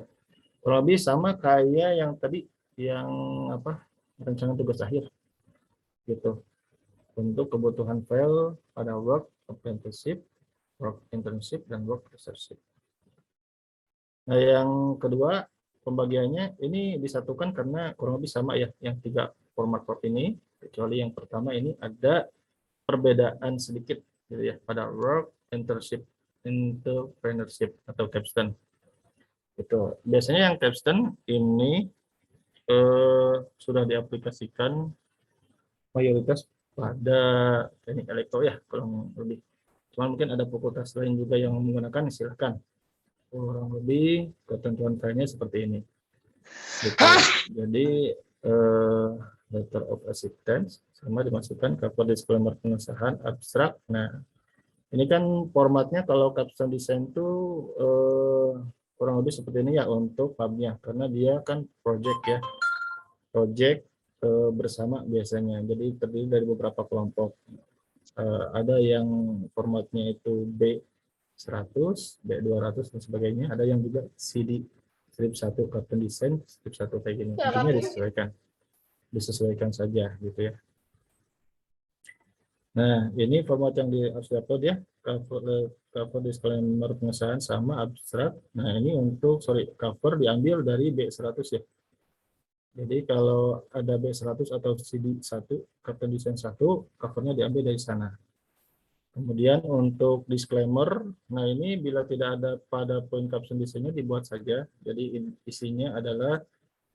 Speaker 2: Kurang lebih sama kayak yang tadi yang apa? Rancangan tugas akhir. Gitu. Untuk kebutuhan file pada work apprenticeship, work internship, dan work researchship. Nah, yang kedua pembagiannya ini disatukan karena kurang lebih sama ya, yang 3 format work ini, kecuali yang pertama ini ada perbedaan sedikit gitu ya pada work, internship, entrepreneurship atau capstone. Itu biasanya yang capstone ini sudah diaplikasikan mayoritas pada teknik elektro ya kurang lebih. Cuma mungkin ada fakultas lain juga yang menggunakan, silahkan. Kurang lebih ketentuan filenya seperti ini. Gitu. Jadi letter of acceptance sama dimasukkan cover disclaimer pengesahan abstrak. Nah, ini kan formatnya kalau capstone design itu kurang lebih seperti ini ya untuk pubnya, karena dia kan project ya, project bersama biasanya. Jadi terdiri dari beberapa kelompok. Ada yang formatnya itu B100, B200 dan sebagainya. Ada yang juga CD strip 1 custom design, strip 1 kayak gini. Intinya disesuaikan saja gitu ya. Nah, ini format yang harus diupload ya, cover disclaimer pengesahan sama abstrak. Nah, ini untuk cover diambil dari B100 ya. Jadi kalau ada B100 atau CD1, Captain Design 1, covernya diambil dari sana. Kemudian untuk disclaimer, nah ini bila tidak ada pada poin caption desainnya dibuat saja. Jadi isinya adalah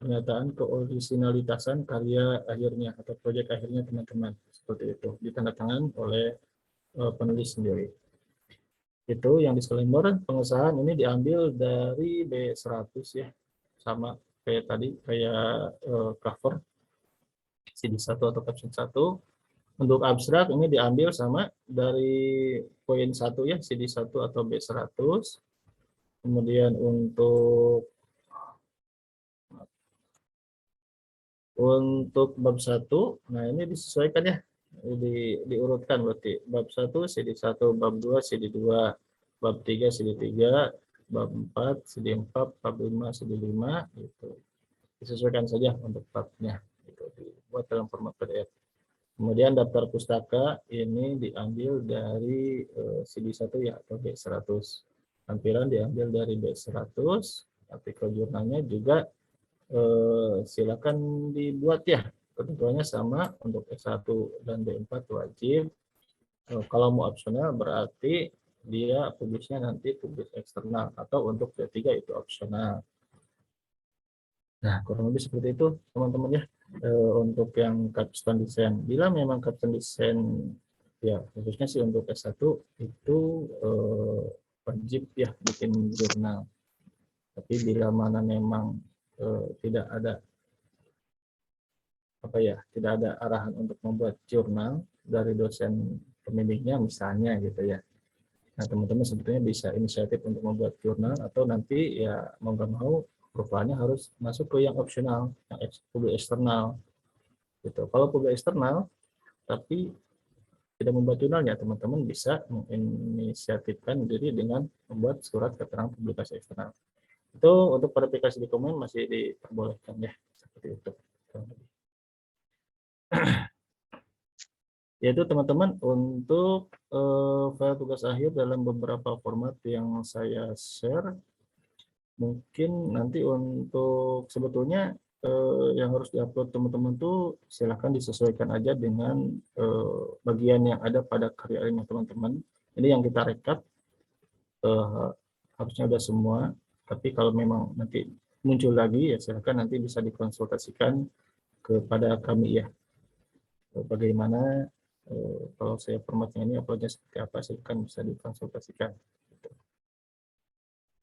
Speaker 2: pernyataan keorisinalitasan karya akhirnya atau proyek akhirnya teman-teman. Seperti itu, ditandatangan oleh penulis sendiri. Itu yang disclaimer, pengesahan ini diambil dari B100 ya. Sama kayak tadi, kayak cover CD1 atau caption 1. Untuk abstrak ini diambil sama dari poin 1 ya, CD1 atau B100. Kemudian untuk bab 1, nah ini disesuaikan ya. Diurutkan berarti bab 1 CD1, bab 2 CD2, bab 3 CD3, bab 4 CD4, bab 5 CD5 gitu. Disesuaikan saja untuk babnya gitu, dibuat dalam format PDF. Kemudian daftar pustaka ini diambil dari CD1 ya atau B100. Tampilan diambil dari B100, artikel jurnalnya juga silakan dibuat ya. Ketentuannya sama untuk S1 dan B4 wajib. Kalau mau opsional berarti dia publisnya nanti publis eksternal, atau untuk B3 itu opsional. Nah, kurang lebih seperti itu teman-teman ya. Untuk yang capstone design, bila memang capstone design ya khususnya sih untuk S1 itu wajib ya bikin jurnal. Tapi bila mana memang tidak ada tidak ada arahan untuk membuat jurnal dari dosen pembimbingnya misalnya gitu ya. Nah, teman-teman sebetulnya bisa inisiatif untuk membuat jurnal, atau nanti ya mau nggak mau profilnya harus masuk ke yang opsional, yang publik eksternal gitu. Kalau publik eksternal tapi tidak membuat jurnalnya, teman-teman bisa menginisiatifkan diri dengan membuat surat keterangan publikasi eksternal. Itu untuk verifikasi dokumen masih diperbolehkan ya, seperti itu. Yaitu teman-teman untuk file tugas akhir dalam beberapa format yang saya share. Mungkin nanti untuk sebetulnya yang harus diupload teman-teman tuh silahkan disesuaikan aja dengan bagian yang ada pada karya ilmiah teman-teman. Ini yang kita rekap harusnya udah semua, tapi kalau memang nanti muncul lagi ya silahkan nanti bisa dikonsultasikan kepada kami ya. Bagaimana kalau saya formatnya ini uploadnya seperti apa, silahkan bisa dikonsultasikan.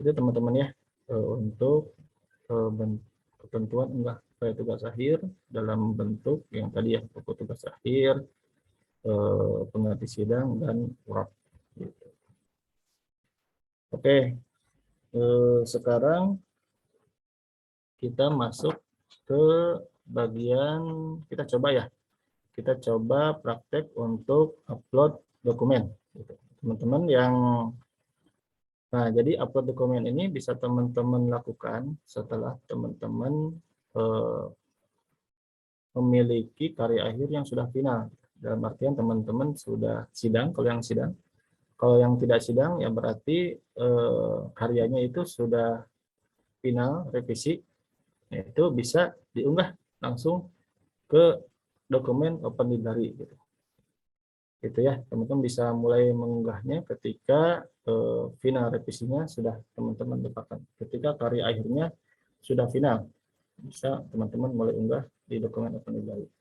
Speaker 2: Itu teman-teman ya untuk ketentuan unggah file tugas akhir dalam bentuk yang tadi ya, buku tugas akhir, pengganti sidang, dan Word. Gitu. Oke, sekarang kita masuk ke bagian, kita coba praktek untuk upload dokumen. Teman-teman yang Nah, jadi upload dokumen ini bisa teman-teman lakukan setelah teman-teman memiliki karya akhir yang sudah final. Dalam artian teman-teman sudah sidang, kalau yang tidak sidang ya berarti karyanya itu sudah final, revisi, itu bisa diunggah langsung ke dokumen Open Library gitu. Gitu ya, teman-teman bisa mulai mengunggahnya ketika final revisinya sudah teman-teman dapatkan. Ketika karya akhirnya sudah final, bisa teman-teman mulai unggah di dokumen Open Library.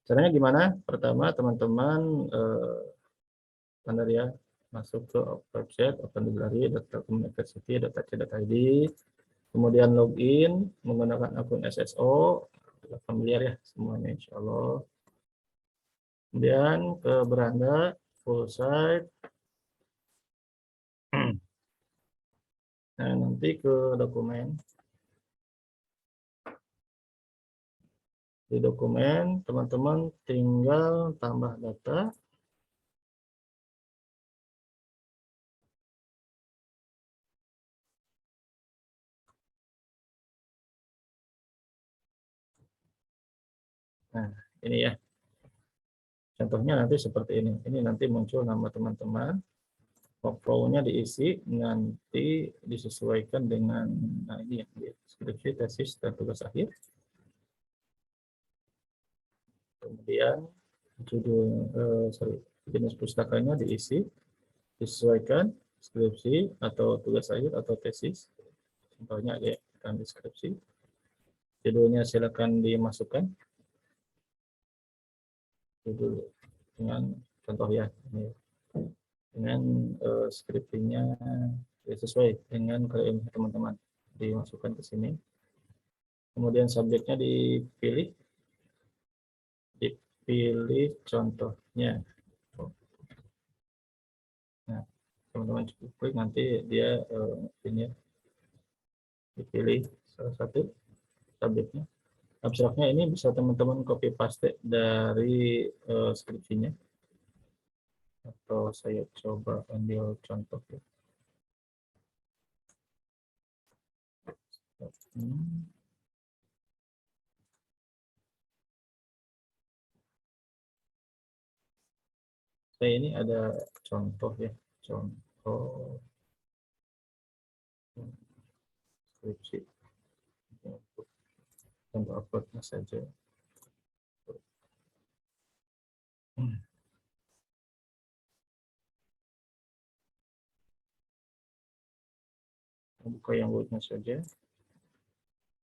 Speaker 2: Caranya gimana? Pertama, teman-teman standar ya, masuk ke website Open Library, .university.ac.id, kemudian login menggunakan akun SSO, familiar ya semuanya insya Allah. Kemudian ke beranda full site. Nah, nanti ke dokumen. Di dokumen, teman-teman tinggal tambah data. Nah, ini ya. Contohnya nanti seperti ini. Ini nanti muncul nama teman-teman. Workflow-nya diisi, nanti disesuaikan dengan nah ini ya, skripsi, tesis, dan tugas akhir. Kemudian judul jenis pustakanya diisi, disesuaikan skripsi atau tugas akhir atau tesis. Contohnya ya, kan deskripsi. Judulnya silakan dimasukkan. Judul dengan contoh ya, ini dengan skripsinya sesuai dengan KM teman-teman, dimasukkan ke sini. Kemudian subjeknya dipilih contohnya. Nah, teman-teman cukup klik nanti dia ini dipilih salah satu subjeknya. Abstraknya ini bisa teman-teman copy paste dari skripsinya. Atau saya coba ambil contoh ya. Saya ini ada contoh ya, contoh skripsi. Contoh uploadnya saja. Buka yang wordnya saja.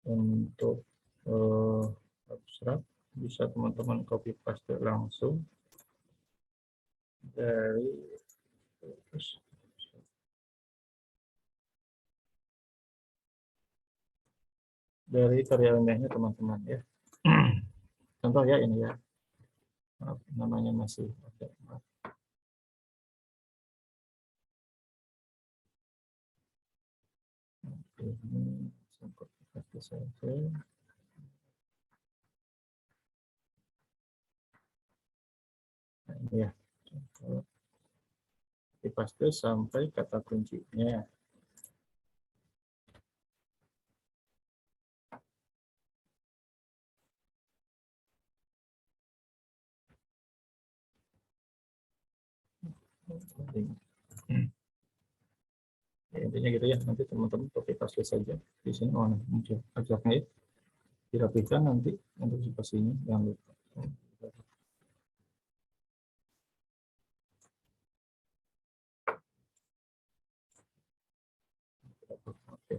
Speaker 2: Untuk abstrak bisa teman-teman copy paste langsung dari karya ilmiahnya teman-teman ya. Contoh ya ini ya. Maaf, namanya masih ada. Maaf. Ini sampai paste saja. Nah, ini ya. Dipaste sampai kata kuncinya. Ya, intinya gitu ya, nanti teman-teman copy paste saja di sini. Oh, muncul abstraknya ya. Dirapikan nanti untuk spasinya, jangan lupa. Oke.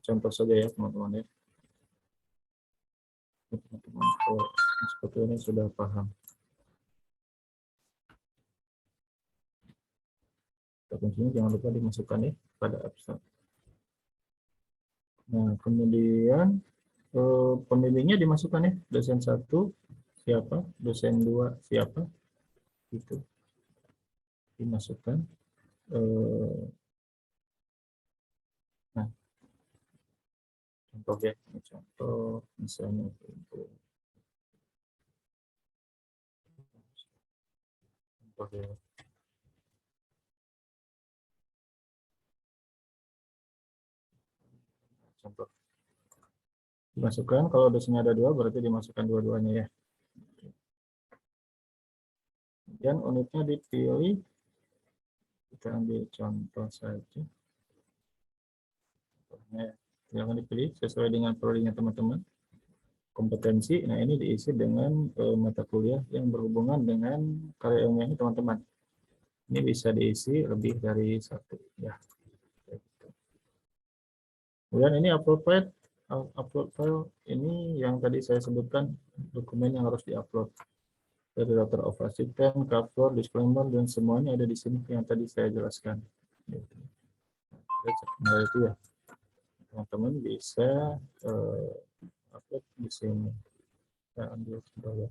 Speaker 2: Contoh saja ya teman-teman ya. Teman-teman seperti ini sudah paham. Kuncinya jangan lupa dimasukkan ya pada abstrak. Nah, kemudian pemilihnya dimasukkan ya, dosen 1 siapa, dosen 2 siapa, itu dimasukkan. Nah, contoh ya, contoh misalnya untuk contoh ya. Contoh dimasukkan, kalau dosennya ada 2 berarti dimasukkan dua-duanya ya. Kemudian unitnya dipilih, kita ambil contoh saja. Contohnya silakan dipilih sesuai dengan prodinya teman-teman. Kompetensi, nah ini diisi dengan mata kuliah yang berhubungan dengan karya ilmiahnya teman-teman. Ini bisa diisi lebih dari 1 ya. Kemudian ini upload file ini yang tadi saya sebutkan, dokumen yang harus diupload dari letter of assistant, cover, disclaimer, dan semuanya ada di sini yang tadi saya jelaskan. Nah itu ya, teman-teman bisa upload di sini. Saya ambil contoh ya.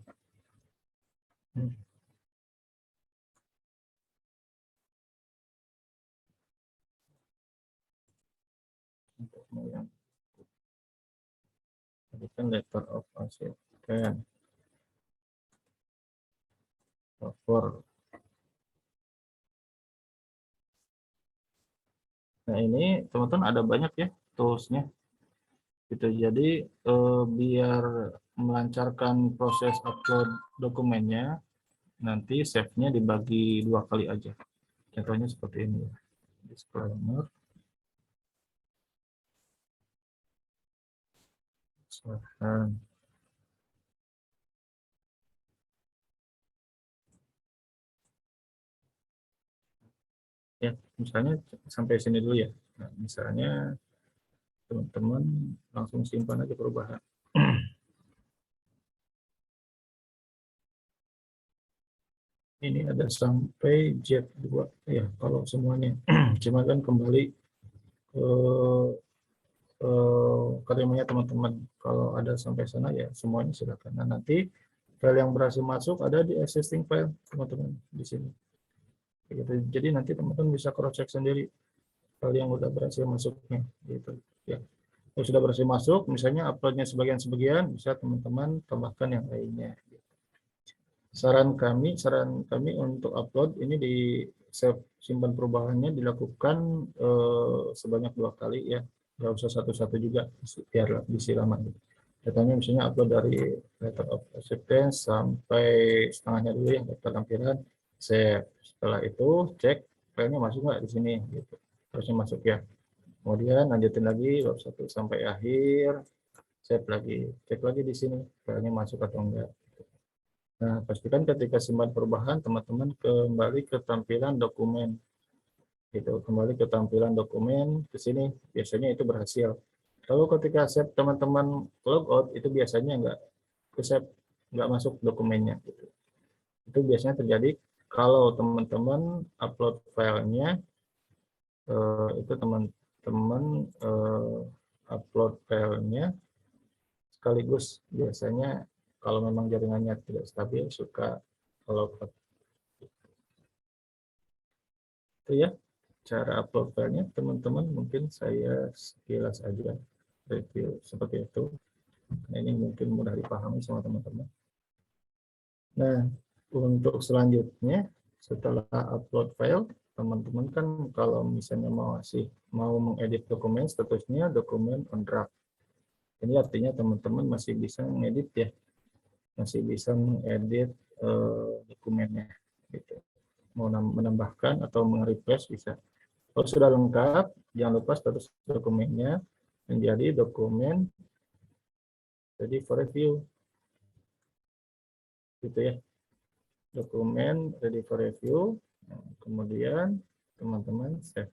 Speaker 2: Untuk yang tadi kan letter of assistant, cover, Nah, ini teman-teman ada banyak ya toolsnya gitu. Jadi biar melancarkan proses upload dokumennya, nanti save-nya dibagi 2 kali aja. Contohnya seperti ini ya. Disclaimer. Silahkan. Ya, misalnya sampai sini dulu ya. Nah, misalnya teman-teman langsung simpan aja perubahan. Ini ada sampai Z2 ya kalau semuanya. Cuma kan kembali ke kerimanya teman-teman. Kalau ada sampai sana ya semuanya silakan. Nah, nanti file yang berhasil masuk ada di existing file teman-teman di sini. Gitu. Jadi nanti teman-teman bisa cross check sendiri file yang udah berhasil masuknya gitu ya. Kalau sudah berhasil masuk, misalnya uploadnya sebagian-sebagian, bisa teman-teman tambahkan yang lainnya. Saran kami untuk upload ini di save simpan perubahannya dilakukan sebanyak 2 kali ya, nggak usah satu-satu juga biar bisa lama. Datanya misalnya upload dari letter of acceptance sampai setengahnya dulu ya, daftar tampilan, save. Setelah itu cek filenya masuk nggak di sini, gitu. Harusnya masuk ya. Kemudian lanjutin lagi bab 1 sampai akhir, save lagi, cek lagi di sini filenya masuk atau enggak. Nah, pastikan ketika simpan perubahan, teman-teman kembali ke tampilan dokumen. Gitu, kembali ke tampilan dokumen, ke sini, biasanya itu berhasil. Kalau ketika save teman-teman logout, itu biasanya nggak ke save, nggak masuk dokumennya. Gitu. Itu biasanya terjadi kalau teman-teman upload filenya, itu teman-teman upload filenya sekaligus biasanya kalau memang jaringannya tidak stabil suka kalau itu ya cara upload filenya teman-teman, mungkin saya sekilas aja review seperti itu. Nah, ini mungkin mudah dipahami sama teman-teman. Nah, untuk selanjutnya setelah upload file, teman-teman kan kalau misalnya mau mengedit dokumen, statusnya dokumen on draft. Ini artinya teman-teman masih bisa mengedit ya, masih bisa mengedit dokumennya gitu. Mau menambahkan atau meng-replace bisa. Kalau sudah lengkap, jangan lupa status dokumennya menjadi dokumen ready for review. Gitu ya. Dokumen ready for review. Kemudian teman-teman save,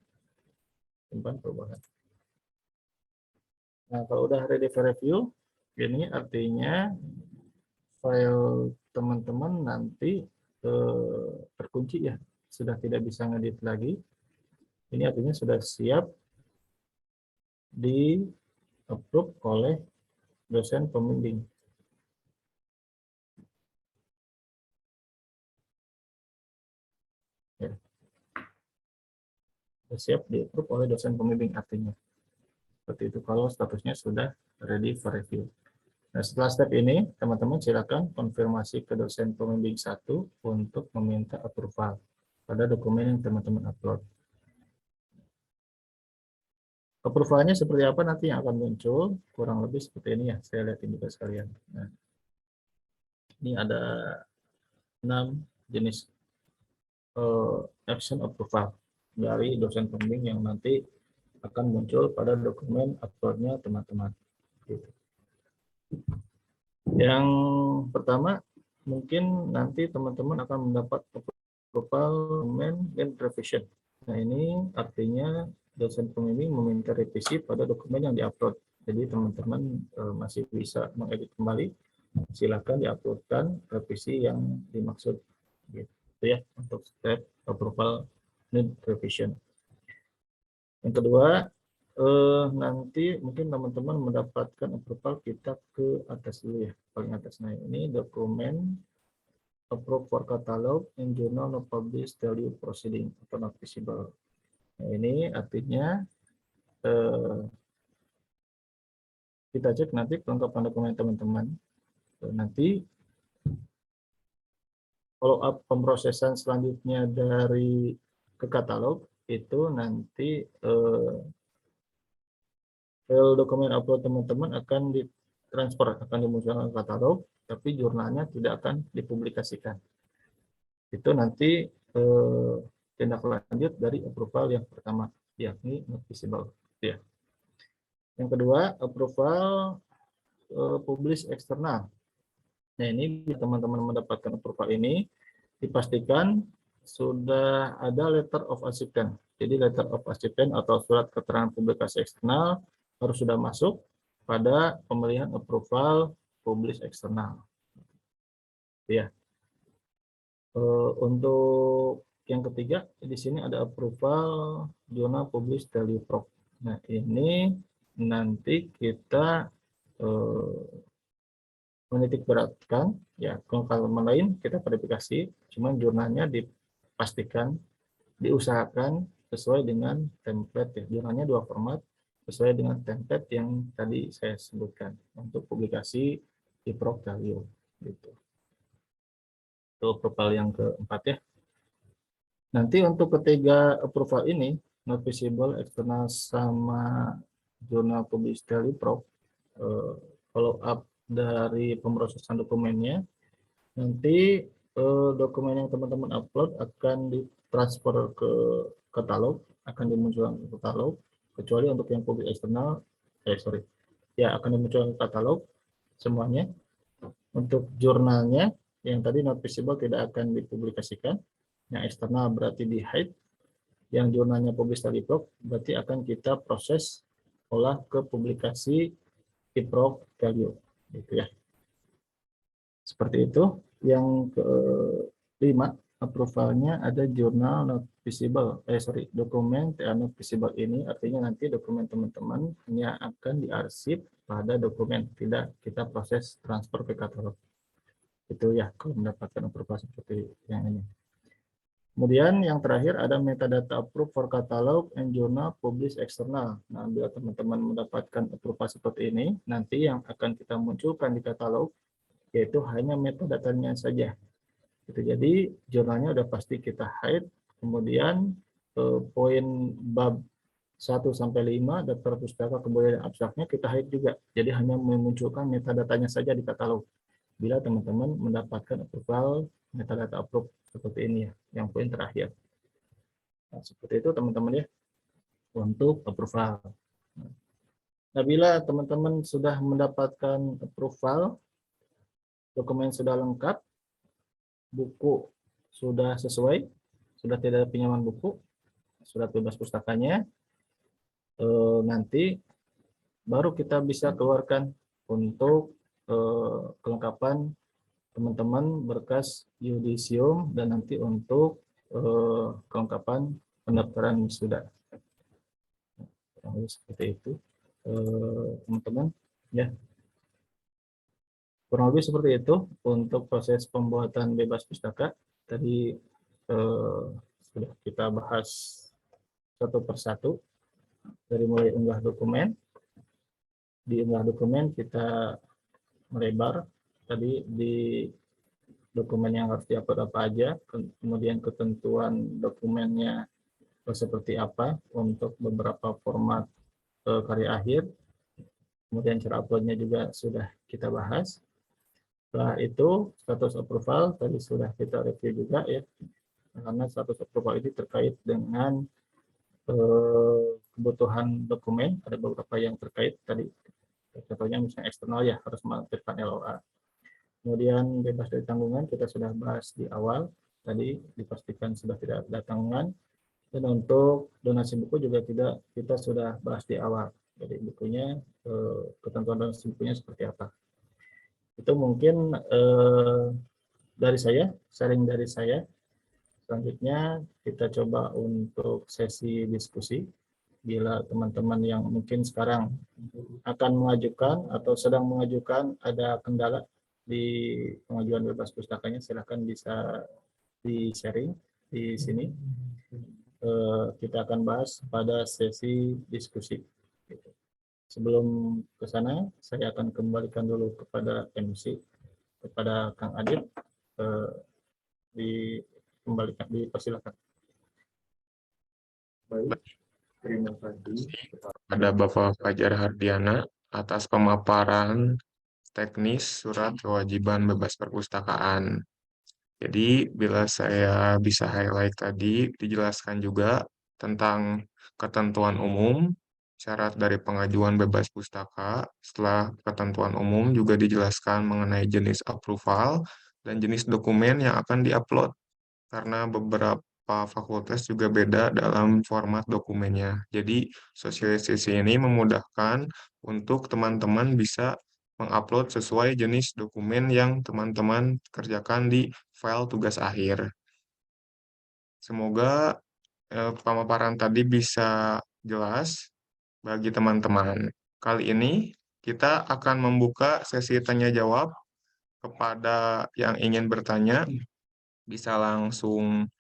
Speaker 2: simpan perubahan. Nah, kalau udah ready for review, ini artinya file teman-teman nanti terkunci ya, sudah tidak bisa ngedit lagi. Ini artinya sudah siap di approve oleh dosen pembimbing. Ya. Sudah siap di approve oleh dosen pembimbing artinya. Seperti itu kalau statusnya sudah ready for review. Nah, setelah step ini, teman-teman silakan konfirmasi ke dosen pembimbing 1 untuk meminta approval pada dokumen yang teman-teman upload. Approvalnya seperti apa nanti yang akan muncul, kurang lebih seperti ini ya, saya lihatin juga sekalian. Nah, ini ada 6 jenis action approval dari dosen pembimbing yang nanti akan muncul pada dokumen uploadnya teman-teman. Gitu. Yang pertama, mungkin nanti teman-teman akan mendapat approval dokumen dan revision. Nah, ini artinya dosen pembimbing meminta revisi pada dokumen yang diupload. Jadi teman-teman masih bisa mengedit kembali, silakan diuploadkan revisi yang dimaksud. Gitu ya, untuk step approval need revision. Yang kedua, nanti mungkin teman-teman mendapatkan approval kita ke atas dulu ya, paling atas. Nah, ini dokumen approve for catalog in journal no published value proceeding atau not visible. Nah, ini artinya kita cek nanti kelengkapan dokumen teman-teman. Nanti follow up pemrosesan selanjutnya dari ke katalog itu nanti file dokumen upload teman-teman akan ditransfer, akan dimunculkan katalog, tapi jurnalnya tidak akan dipublikasikan. Itu nanti tindak lanjut dari approval yang pertama, yakni not visible. Ya. Yang kedua, approval publish eksternal. Nah, ini teman-teman mendapatkan approval ini, dipastikan sudah ada letter of acceptance. Jadi letter of acceptance atau surat keterangan publikasi eksternal harus sudah masuk pada pemilihan approval publish eksternal. Ya. Untuk yang ketiga di sini ada approval jurnal publish value prop. Nah, ini nanti kita menitik beratkan ya, kalau lain kita verifikasi, cuman jurnalnya dipastikan diusahakan sesuai dengan template ya. Jurnalnya 2 format sesuai dengan template yang tadi saya sebutkan untuk publikasi di prop value gitu. Itu approval yang keempat ya. Nanti untuk ketiga approval ini, not visible, eksternal, sama jurnal publish value prop, follow up dari pemrosesan dokumennya, nanti dokumen yang teman-teman upload akan ditransfer ke katalog, akan dimunculkan ke katalog, kecuali untuk yang publik eksternal, ya akan dimunculkan ke katalog semuanya. Untuk jurnalnya yang tadi not visible tidak akan dipublikasikan, yang eksternal berarti di hide, yang jurnalnya publish tadi prop berarti akan kita proses olah ke publikasi di prop value gitu ya. Seperti itu. Yang kelima, approvalnya ada jurnal not visible, dokumen TA not visible. Ini artinya nanti dokumen teman-teman hanya akan diarsip pada dokumen, tidak kita proses transfer ke katalog. Itu ya kalau mendapatkan approval seperti yang ini. Kemudian yang terakhir ada metadata approve for catalog and journal publish external. Nah, bila teman-teman mendapatkan approval seperti ini, nanti yang akan kita munculkan di katalog yaitu hanya metadatanya saja. Itu jadi jurnalnya udah pasti kita hide. Kemudian poin bab 1 sampai 5 daftar pustaka kebudayaan abstraknya kita hide juga. Jadi hanya memunculkan metadatanya saja di katalog. Bila teman-teman mendapatkan approval metadata approve seperti ini ya, yang poin terakhir. Nah, seperti itu teman-teman ya untuk approval. Nah, bila teman-teman sudah mendapatkan approval, dokumen sudah lengkap, buku sudah sesuai, sudah tidak ada pinjaman buku, surat bebas pustakanya, nanti baru kita bisa keluarkan untuk kelengkapan teman-teman berkas yudisium dan nanti untuk kelengkapan pendaftaran wisuda. Seperti itu teman-teman ya. Kurang lebih seperti itu untuk proses pembuatan bebas pustaka. Tadi sudah kita bahas satu persatu dari mulai unggah dokumen. Di unggah dokumen kita melebar tadi di dokumen yang harus diupload apa aja, kemudian ketentuan dokumennya seperti apa untuk beberapa format karya akhir, kemudian cara uploadnya juga sudah kita bahas. Setelah itu status approval tadi sudah kita review juga ya, karena status approval ini terkait dengan kebutuhan dokumen, ada beberapa yang terkait tadi, contohnya misalnya eksternal ya harus melampirkan LOA. Kemudian bebas dari tanggungan kita sudah bahas di awal, tadi dipastikan sudah tidak ada tanggungan, dan untuk donasi buku juga kita sudah bahas di awal, jadi bukunya ketentuan donasi bukunya seperti apa. Itu mungkin dari saya, sharing dari saya. Selanjutnya kita coba untuk sesi diskusi. Bila teman-teman yang mungkin sekarang akan mengajukan atau sedang mengajukan ada kendala di pengajuan bebas pustakanya, silakan bisa di-sharing di sini. Kita akan bahas pada sesi diskusi. Sebelum ke sana, saya akan kembalikan dulu kepada MC, kepada Kang Adit, dipersilakan. Baik, terima kasih.
Speaker 1: Ada Bapak Fajar Hardiana atas pemaparan teknis surat kewajiban bebas perpustakaan. Jadi, bila saya bisa highlight tadi, dijelaskan juga tentang ketentuan umum, syarat dari pengajuan bebas pustaka. Setelah ketentuan umum juga dijelaskan mengenai jenis approval dan jenis dokumen yang akan diupload, karena beberapa fakultas juga beda dalam format dokumennya. Jadi, sosialisasi ini memudahkan untuk teman-teman bisa mengupload sesuai jenis dokumen yang teman-teman kerjakan di file tugas akhir. Semoga pemaparan tadi bisa jelas bagi teman-teman. Kali ini kita akan membuka sesi tanya jawab kepada yang ingin bertanya. Bisa langsung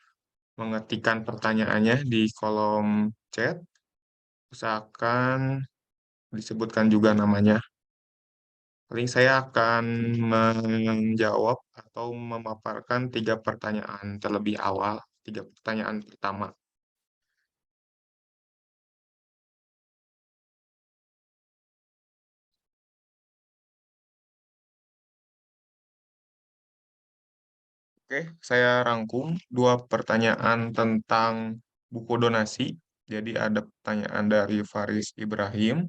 Speaker 1: mengetikkan pertanyaannya di kolom chat. Usahakan disebutkan juga namanya. Paling saya akan menjawab atau memaparkan 3 pertanyaan terlebih awal. 3 pertanyaan pertama. Oke, saya rangkum 2 pertanyaan tentang buku donasi. Jadi ada pertanyaan dari Faris Ibrahim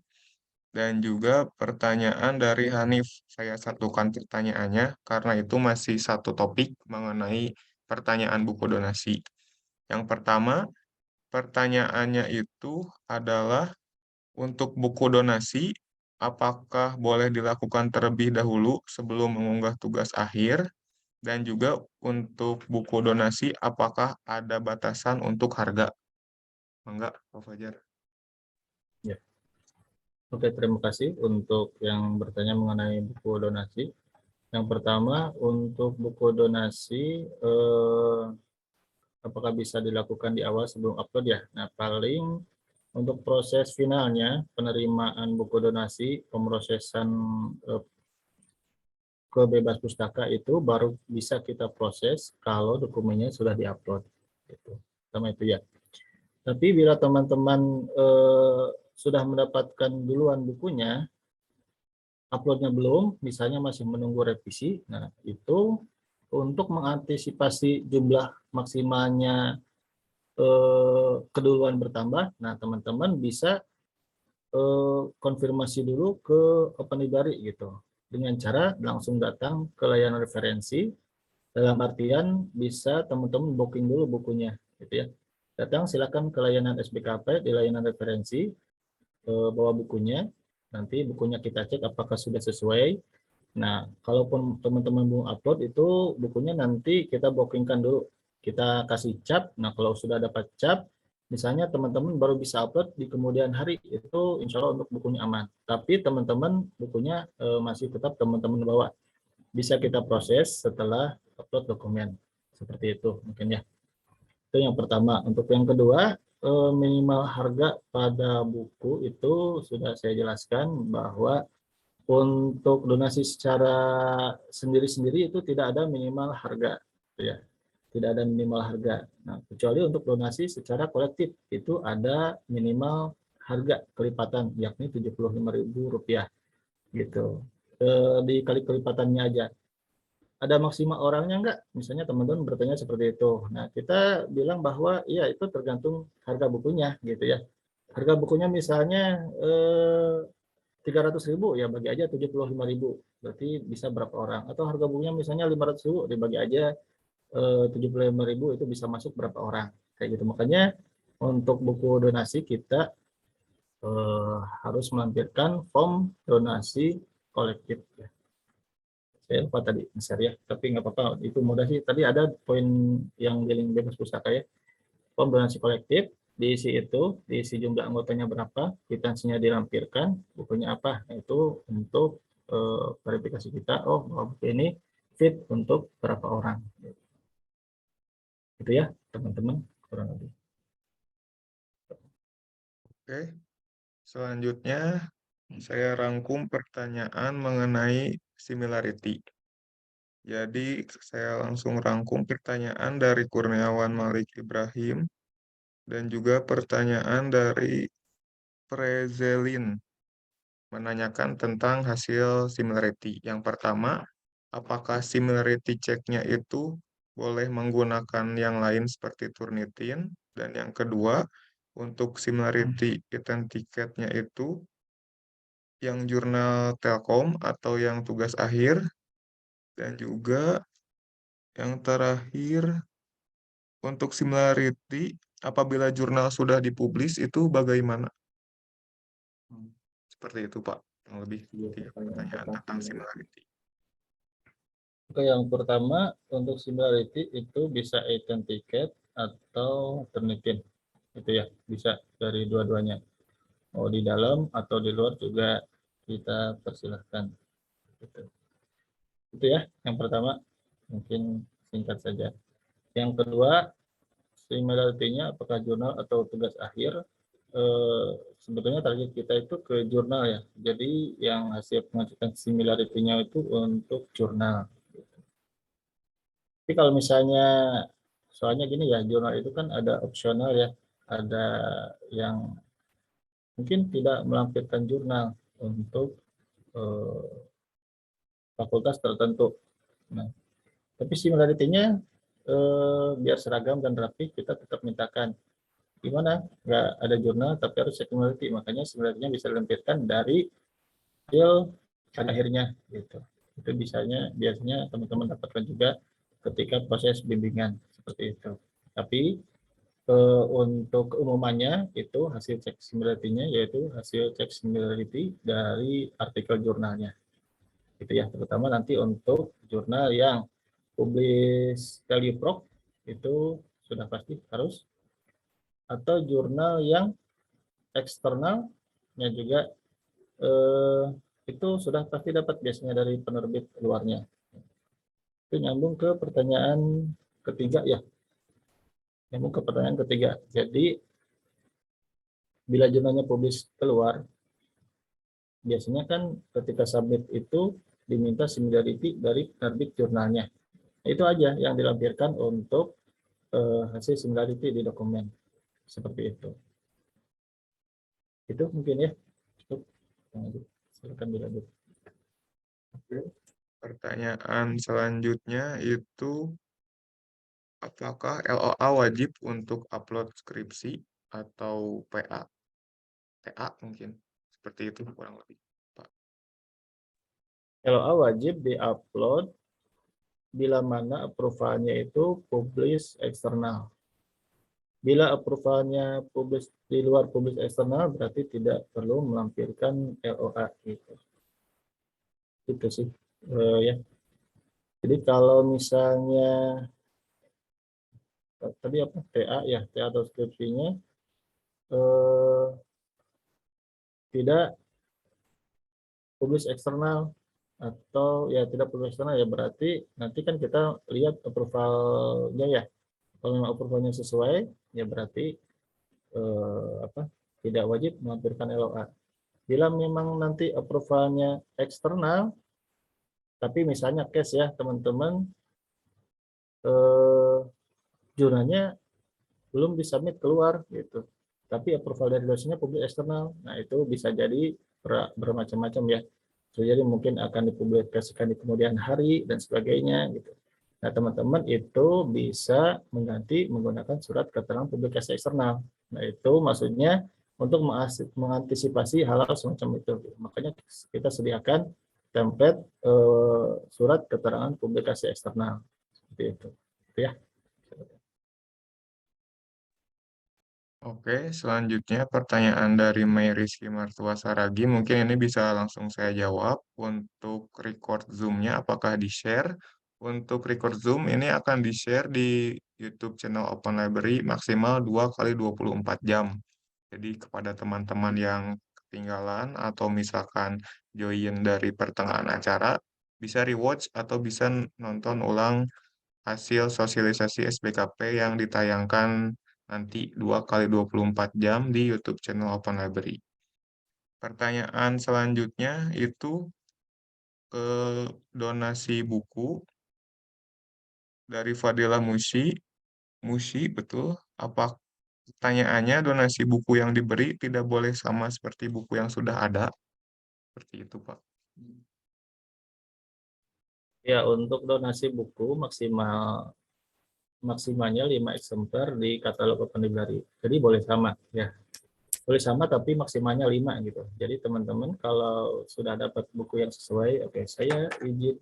Speaker 1: dan juga pertanyaan dari Hanif. Saya satukan pertanyaannya karena itu masih satu topik mengenai pertanyaan buku donasi. Yang pertama, pertanyaannya itu adalah untuk buku donasi, apakah boleh dilakukan terlebih dahulu sebelum mengunggah tugas akhir? Dan juga untuk buku donasi, apakah ada batasan untuk harga? Enggak, Pak Fajar.
Speaker 2: Ya. Oke, terima kasih untuk yang bertanya mengenai buku donasi. Yang pertama, untuk buku donasi, apakah bisa dilakukan di awal sebelum upload ya? Nah, paling untuk proses finalnya, penerimaan buku donasi, pemrosesan ke bebas pustaka itu baru bisa kita proses kalau dokumennya sudah diupload. Gitu. Sama itu ya. Tapi bila teman-teman sudah mendapatkan duluan bukunya, uploadnya belum, misalnya masih menunggu revisi, nah itu untuk mengantisipasi jumlah maksimalnya keduluan bertambah, nah teman-teman bisa konfirmasi dulu ke Openlibrary gitu, dengan cara langsung datang ke layanan referensi, dalam artian bisa teman-teman booking dulu bukunya, gitu ya. Datang silakan ke layanan SBKP di layanan referensi, bawa bukunya, nanti bukunya kita cek apakah sudah sesuai. Nah, kalaupun teman-teman belum upload itu bukunya nanti kita bookingkan dulu. Kita kasih cap. Nah, kalau sudah dapat cap, misalnya teman-teman baru bisa upload di kemudian hari, itu insya Allah untuk bukunya aman. Tapi teman-teman bukunya masih tetap teman-teman bawa. Bisa kita proses setelah upload dokumen. Seperti itu mungkin ya. Itu yang pertama. Untuk yang kedua, minimal harga pada buku itu sudah saya jelaskan bahwa untuk donasi secara sendiri-sendiri itu tidak ada minimal harga, gitu ya. Tidak ada minimal harga. Nah, kecuali untuk donasi secara kolektif itu ada minimal harga kelipatan, yakni Rp75.000 gitu. Dikali kelipatannya aja. Ada maksimal orangnya enggak? Misalnya teman-teman bertanya seperti itu. Nah, kita bilang bahwa iya itu tergantung harga bukunya gitu ya. Harga bukunya misalnya 300.000 ya bagi aja 75.000, berarti bisa berapa orang, atau harga bukunya misalnya 500.000 dibagi aja 75.000 itu bisa masuk berapa orang kayak gitu. Makanya untuk buku donasi kita harus melampirkan form donasi kolektif ya. Saya lupa tadi share ya, tapi nggak apa-apa, itu mudah sih. Tadi ada poin yang di link bebas pustaka ya, form donasi kolektif, diisi itu, diisi jumlah anggotanya berapa, kwitansinya dilampirkan, bukunya apa. Nah, itu untuk verifikasi kita, oh bahwa buku ini fit untuk berapa orang. Itu ya teman-teman, kurang lebih.
Speaker 1: Oke, selanjutnya saya rangkum pertanyaan mengenai similarity. Jadi saya langsung rangkum pertanyaan dari Kurniawan Malik Ibrahim Dan juga pertanyaan dari Prezelin menanyakan tentang hasil similarity. Yang pertama, apakah similarity check-nya itu boleh menggunakan yang lain seperti Turnitin? Dan yang kedua, untuk similarity authenticate-nya itu yang jurnal Telkom atau yang tugas akhir? Dan juga yang terakhir, untuk similarity, apabila jurnal sudah dipublish itu bagaimana? Seperti itu, Pak. Yang lebih
Speaker 2: Iya,
Speaker 1: tiga
Speaker 2: pertanyaan
Speaker 1: pertanyaan
Speaker 2: pertama.
Speaker 1: tentang similarity.
Speaker 2: Oke, yang pertama untuk similarity itu bisa authenticate atau Turnitin. Itu ya, bisa dari dua-duanya. Mau di dalam atau di luar juga kita persilahkan. Gitu. Itu ya, yang pertama mungkin singkat saja. Yang kedua, similarity-nya apakah jurnal atau tugas akhir? Sebetulnya target kita itu ke jurnal ya. Jadi yang hasil pengecekan similarity-nya itu untuk jurnal. Tapi kalau misalnya soalnya gini ya, jurnal itu kan ada opsional ya, ada yang mungkin tidak melampirkan jurnal untuk eh, fakultas tertentu. Nah, tapi similarity-nya biar seragam dan rapi kita tetap mintakan. Gimana? Nggak ada jurnal tapi harus similarity, makanya similarity-nya bisa dilampirkan dari hasil pada akhirnya gitu. Itu biasanya teman-teman dapatkan juga ketika proses bimbingan seperti itu. Tapi untuk keumumannya itu hasil cek similarity-nya yaitu hasil cek similarity dari artikel jurnalnya. Itu ya, terutama nanti untuk jurnal yang publish value prop itu sudah pasti harus, atau jurnal yang eksternalnya juga eh, itu sudah pasti dapat biasanya dari penerbit luarnya. Itu nyambung ke pertanyaan ketiga ya, nyambung ke pertanyaan ketiga. Jadi bila jurnalnya publish keluar, biasanya kan ketika submit itu diminta similarity dari penerbit jurnalnya. Itu aja yang dilampirkan untuk hasil similarity di dokumen. Seperti itu. Itu mungkin ya. Cukup. Silakan dilanjut.
Speaker 1: Oke. Pertanyaan selanjutnya itu, apakah LOA wajib untuk upload skripsi atau PA? PA mungkin. Seperti itu kurang lebih, Pak.
Speaker 2: LOA wajib diupload bila mana approval-nya itu publish eksternal. Bila approval-nya publish di luar publish eksternal berarti tidak perlu melampirkan LOA gitu. Itu sih ya. Jadi kalau misalnya tadi apa TA ya, TA atau skripsinya eh, tidak publish eksternal atau ya tidak publish eksternal ya berarti nanti kan kita lihat approvalnya ya. Kalau memang approvalnya sesuai ya berarti apa tidak wajib melampirkan LOA. Bila memang nanti approvalnya eksternal, tapi misalnya case ya teman-teman eh, jurnalnya belum disubmit keluar gitu, tapi approval dari dosennya publik eksternal, nah itu bisa jadi bermacam-macam ya. So, jadi mungkin akan dipublikasikan di kemudian hari dan sebagainya gitu. Nah teman-teman itu bisa mengganti menggunakan surat keterangan publikasi eksternal. Nah itu maksudnya untuk mengantisipasi hal-hal semacam itu. Makanya kita sediakan template surat keterangan publikasi eksternal seperti itu. Gitu ya.
Speaker 1: Oke, selanjutnya pertanyaan dari Mei Rizky Martua Saragi. Mungkin ini bisa langsung saya jawab. Untuk record Zoom-nya apakah di-share? Untuk record Zoom ini akan di-share di YouTube channel Open Library maksimal 2 kali 24 jam. Jadi kepada teman-teman yang ketinggalan atau misalkan join dari pertengahan acara, bisa rewatch atau bisa nonton ulang hasil sosialisasi SBKP yang ditayangkan nanti 2 kali 24 jam di YouTube channel Open Library. Pertanyaan selanjutnya itu ke donasi buku dari Fadila Musi. Musi, betul. Apa Pertanyaannya, donasi buku yang diberi tidak boleh sama seperti buku yang sudah ada. Seperti itu, Pak.
Speaker 2: Ya, untuk donasi buku maksimalnya 5 eksemplar di katalog Open Library. Jadi boleh sama ya. Boleh sama tapi maksimalnya 5 gitu. Jadi teman-teman kalau sudah dapat buku yang sesuai, oke, saya izin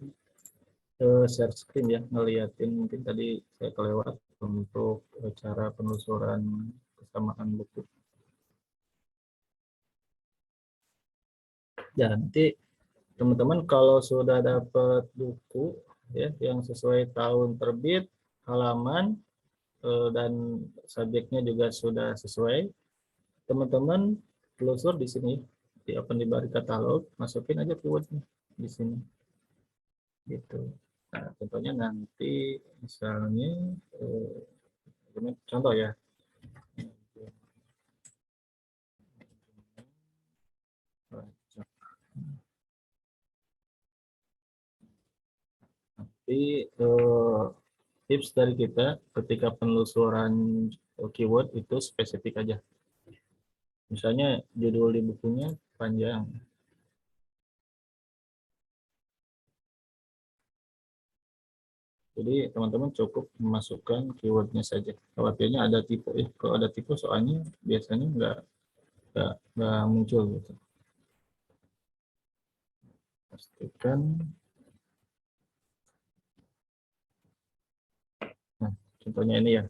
Speaker 2: share screen ya, ngeliatin mungkin tadi saya kelewat untuk cara penelusuran kesamaan buku. Ya, nanti teman-teman kalau sudah dapat buku ya yang sesuai tahun terbit, halaman, dan subjeknya juga sudah sesuai, teman-teman telusur di sini di Open Library Katalog, masukin aja keywordnya di sini gitu. Nah, contohnya nanti misalnya contoh ya, tapi tips dari kita ketika penelusuran keyword itu spesifik aja. Misalnya judul di bukunya panjang, jadi teman-teman cukup memasukkan keywordnya saja. Khawatirnya ada tipe ya. Kalau ada tipe soalnya biasanya nggak muncul gitu. Pastikan. Nah, contohnya ini ya.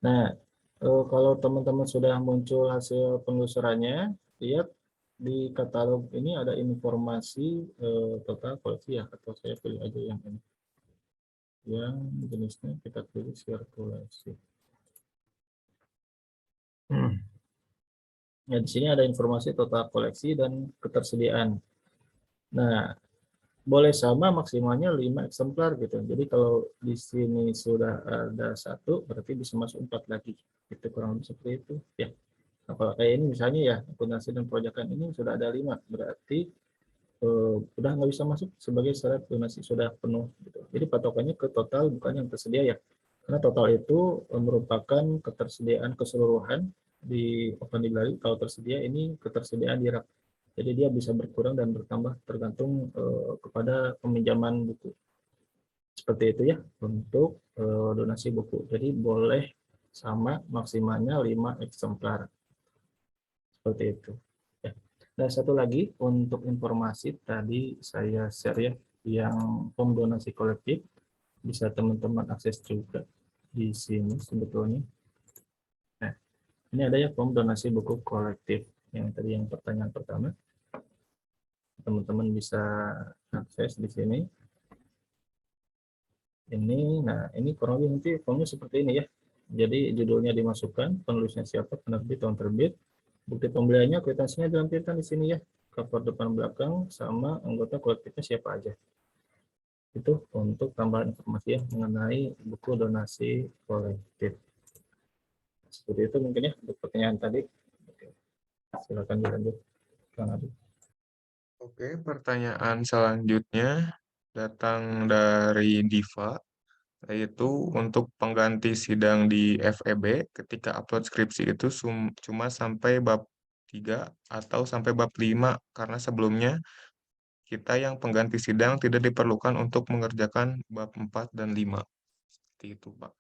Speaker 2: Nah, kalau teman-teman sudah muncul hasil penelusurannya, lihat di katalog ini ada informasi total koleksi ya, atau saya pilih aja yang ini. Yang jenisnya kita pilih sirkulasi. Ya, di sini ada informasi total koleksi dan ketersediaan. Nah, boleh sama maksimalnya 5 eksemplar gitu. Jadi kalau di sini sudah ada 1, berarti bisa masuk 4 lagi. Itu kurang lebih seperti itu ya. Apalagi kayak ini misalnya ya, akuntansi dan proyekan ini sudah ada 5, berarti sudah nggak bisa masuk sebagai syarat donasi, sudah penuh gitu. Jadi patokannya ke total bukan yang tersedia ya. Karena total itu merupakan ketersediaan keseluruhan di Open Library. Kalau tersedia ini ketersediaan di rak. Jadi dia bisa berkurang dan bertambah tergantung kepada peminjaman buku. Seperti itu ya untuk donasi buku. Jadi boleh sama maksimalnya 5 eksemplar. Seperti itu. Ya. Dan satu lagi untuk informasi tadi saya share ya, yang form donasi kolektif bisa teman-teman akses juga di sini sebetulnya. Nah, ini ada ya form donasi buku kolektif yang tadi yang pertanyaan pertama. Teman-teman bisa akses di sini. Nah ini kurang lebih nanti formnya seperti ini ya. Jadi judulnya dimasukkan, penulisnya siapa, penerbit, tahun terbit, bukti pembeliannya, kwitansinya dilampirkan di sini ya, cover depan belakang, sama anggota kolektifnya siapa aja. Itu untuk tambahan informasi ya mengenai buku donasi kolektif. Seperti itu mungkin ya untuk pertanyaan tadi. Silakan dilanjut, Kang Adi.
Speaker 1: Oke, pertanyaan selanjutnya datang dari Diva, yaitu untuk pengganti sidang di FEB ketika upload skripsi itu cuma sampai bab 3 atau sampai bab 5 karena sebelumnya kita yang pengganti sidang tidak diperlukan untuk mengerjakan bab 4 dan 5. Seperti itu, Pak.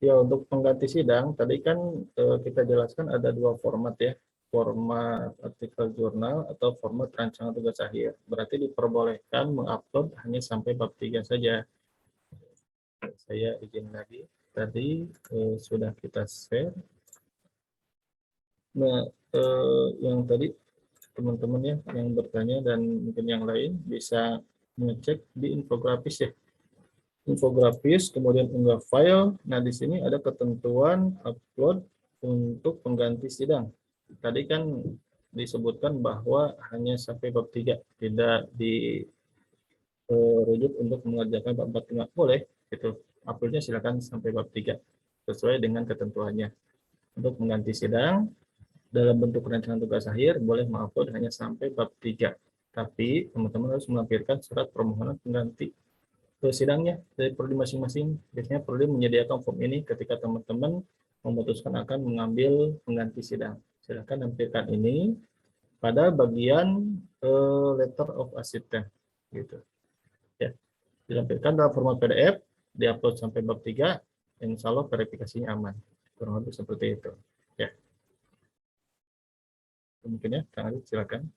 Speaker 2: Ya, untuk pengganti sidang, tadi kan kita jelaskan ada 2 format ya. Format artikel jurnal atau format rancangan tugas akhir. Berarti diperbolehkan mengupload hanya sampai bab 3 saja. Saya izin lagi. Tadi sudah kita share. Nah, yang tadi teman-teman ya yang bertanya dan mungkin yang lain bisa mengecek di infografis ya. Infografis, kemudian unggah file. Nah, di sini ada ketentuan upload untuk pengganti sidang. Tadi kan disebutkan bahwa hanya sampai bab 3, tidak dirujuk untuk mengerjakan bab 4. Nggak boleh, gitu. Uploadnya silakan sampai bab 3, sesuai dengan ketentuannya. Untuk mengganti sidang, dalam bentuk rancangan tugas akhir, boleh mengupload hanya sampai bab 3. Tapi, teman-teman harus melampirkan surat permohonan pengganti ke sidangnya dari prodi masing-masing. Biasanya prodi menyediakan form ini ketika teman-teman memutuskan akan mengambil pengganti sidang. Silakan nampilkan ini pada bagian letter of assistant gitu. Ya, dilampirkan dalam format PDF, diupload sampai bab 3, insya Allah verifikasinya aman. Kurang lebih seperti itu. Ya, mungkin ya, Kang Adit, silakan.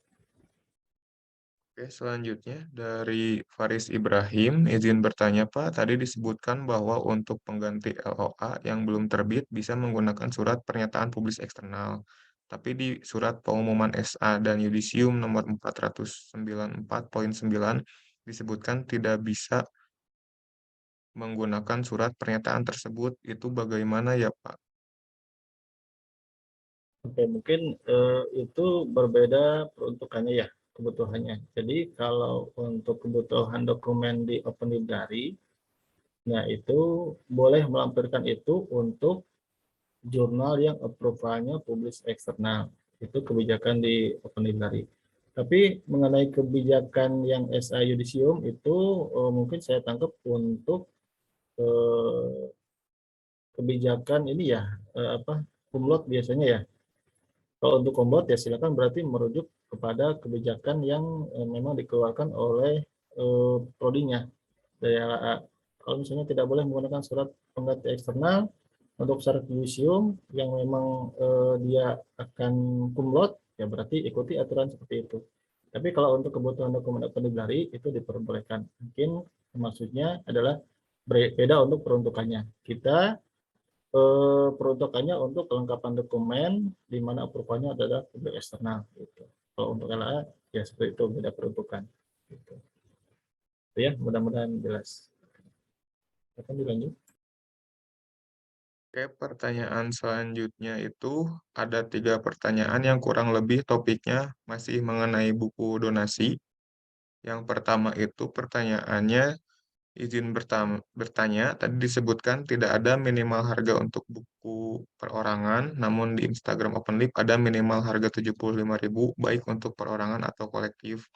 Speaker 1: Oke, selanjutnya dari Faris Ibrahim, izin bertanya Pak, tadi disebutkan bahwa untuk pengganti LOA yang belum terbit bisa menggunakan surat pernyataan publis eksternal. Tapi di surat pengumuman SA dan yudisium nomor 494.9 disebutkan tidak bisa menggunakan surat pernyataan tersebut. Itu bagaimana ya Pak?
Speaker 2: Oke, mungkin itu berbeda peruntukannya ya, kebutuhannya. Jadi kalau untuk kebutuhan dokumen di Open Library, nah itu boleh melampirkan itu untuk jurnal yang approval-nya publis eksternal. Itu kebijakan di Open Library. Tapi mengenai kebijakan yang SA Yudisium itu mungkin saya tangkap untuk eh, kebijakan ini ya, kumlot biasanya ya. Kalau untuk kombat ya silakan berarti merujuk kepada kebijakan yang memang dikeluarkan oleh prodinya dari LAA. Kalau misalnya tidak boleh menggunakan surat pengganti eksternal untuk syarat yudisium yang memang dia akan kumlot, ya berarti ikuti aturan seperti itu. Tapi kalau untuk kebutuhan dokumen library itu diperbolehkan. Mungkin maksudnya adalah beda untuk peruntukannya. Kita peruntukannya untuk kelengkapan dokumen di mana approval-nya adalah publik eksternal gitu. Kalau untuk LA ya seperti itu, beda peruntukan gitu. Itu ya, mudah-mudahan jelas. Akan dilanjut.
Speaker 1: Oke, pertanyaan selanjutnya itu ada 3 pertanyaan yang kurang lebih topiknya masih mengenai buku donasi. Yang pertama itu pertanyaannya izin bertanya, tadi disebutkan tidak ada minimal harga untuk buku perorangan, namun di Instagram OpenLib ada minimal harga 75.000 baik untuk perorangan atau kolektif.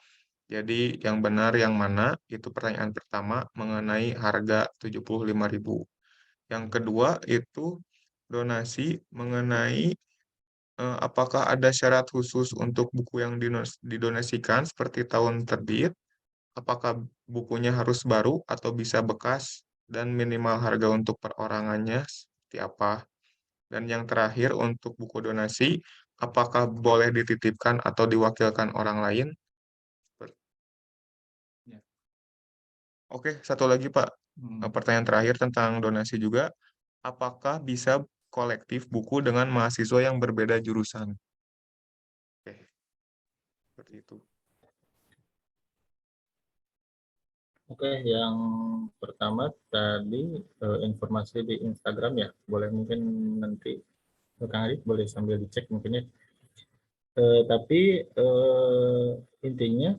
Speaker 1: Jadi yang benar yang mana? Itu pertanyaan pertama mengenai harga 75.000. Yang kedua itu donasi mengenai apakah ada syarat khusus untuk buku yang didonasikan seperti tahun terbit, apakah bukunya harus baru atau bisa bekas, dan minimal harga untuk perorangannya seperti apa. Dan yang terakhir untuk buku donasi, apakah boleh dititipkan atau diwakilkan orang lain? Ya. Oke, satu lagi Pak. Pertanyaan terakhir tentang donasi juga. Apakah bisa kolektif buku dengan mahasiswa yang berbeda jurusan? Oke, seperti itu.
Speaker 2: Oke, yang pertama tadi informasi di Instagram ya, boleh mungkin nanti Kang Arif boleh sambil dicek mungkin ya. Tapi intinya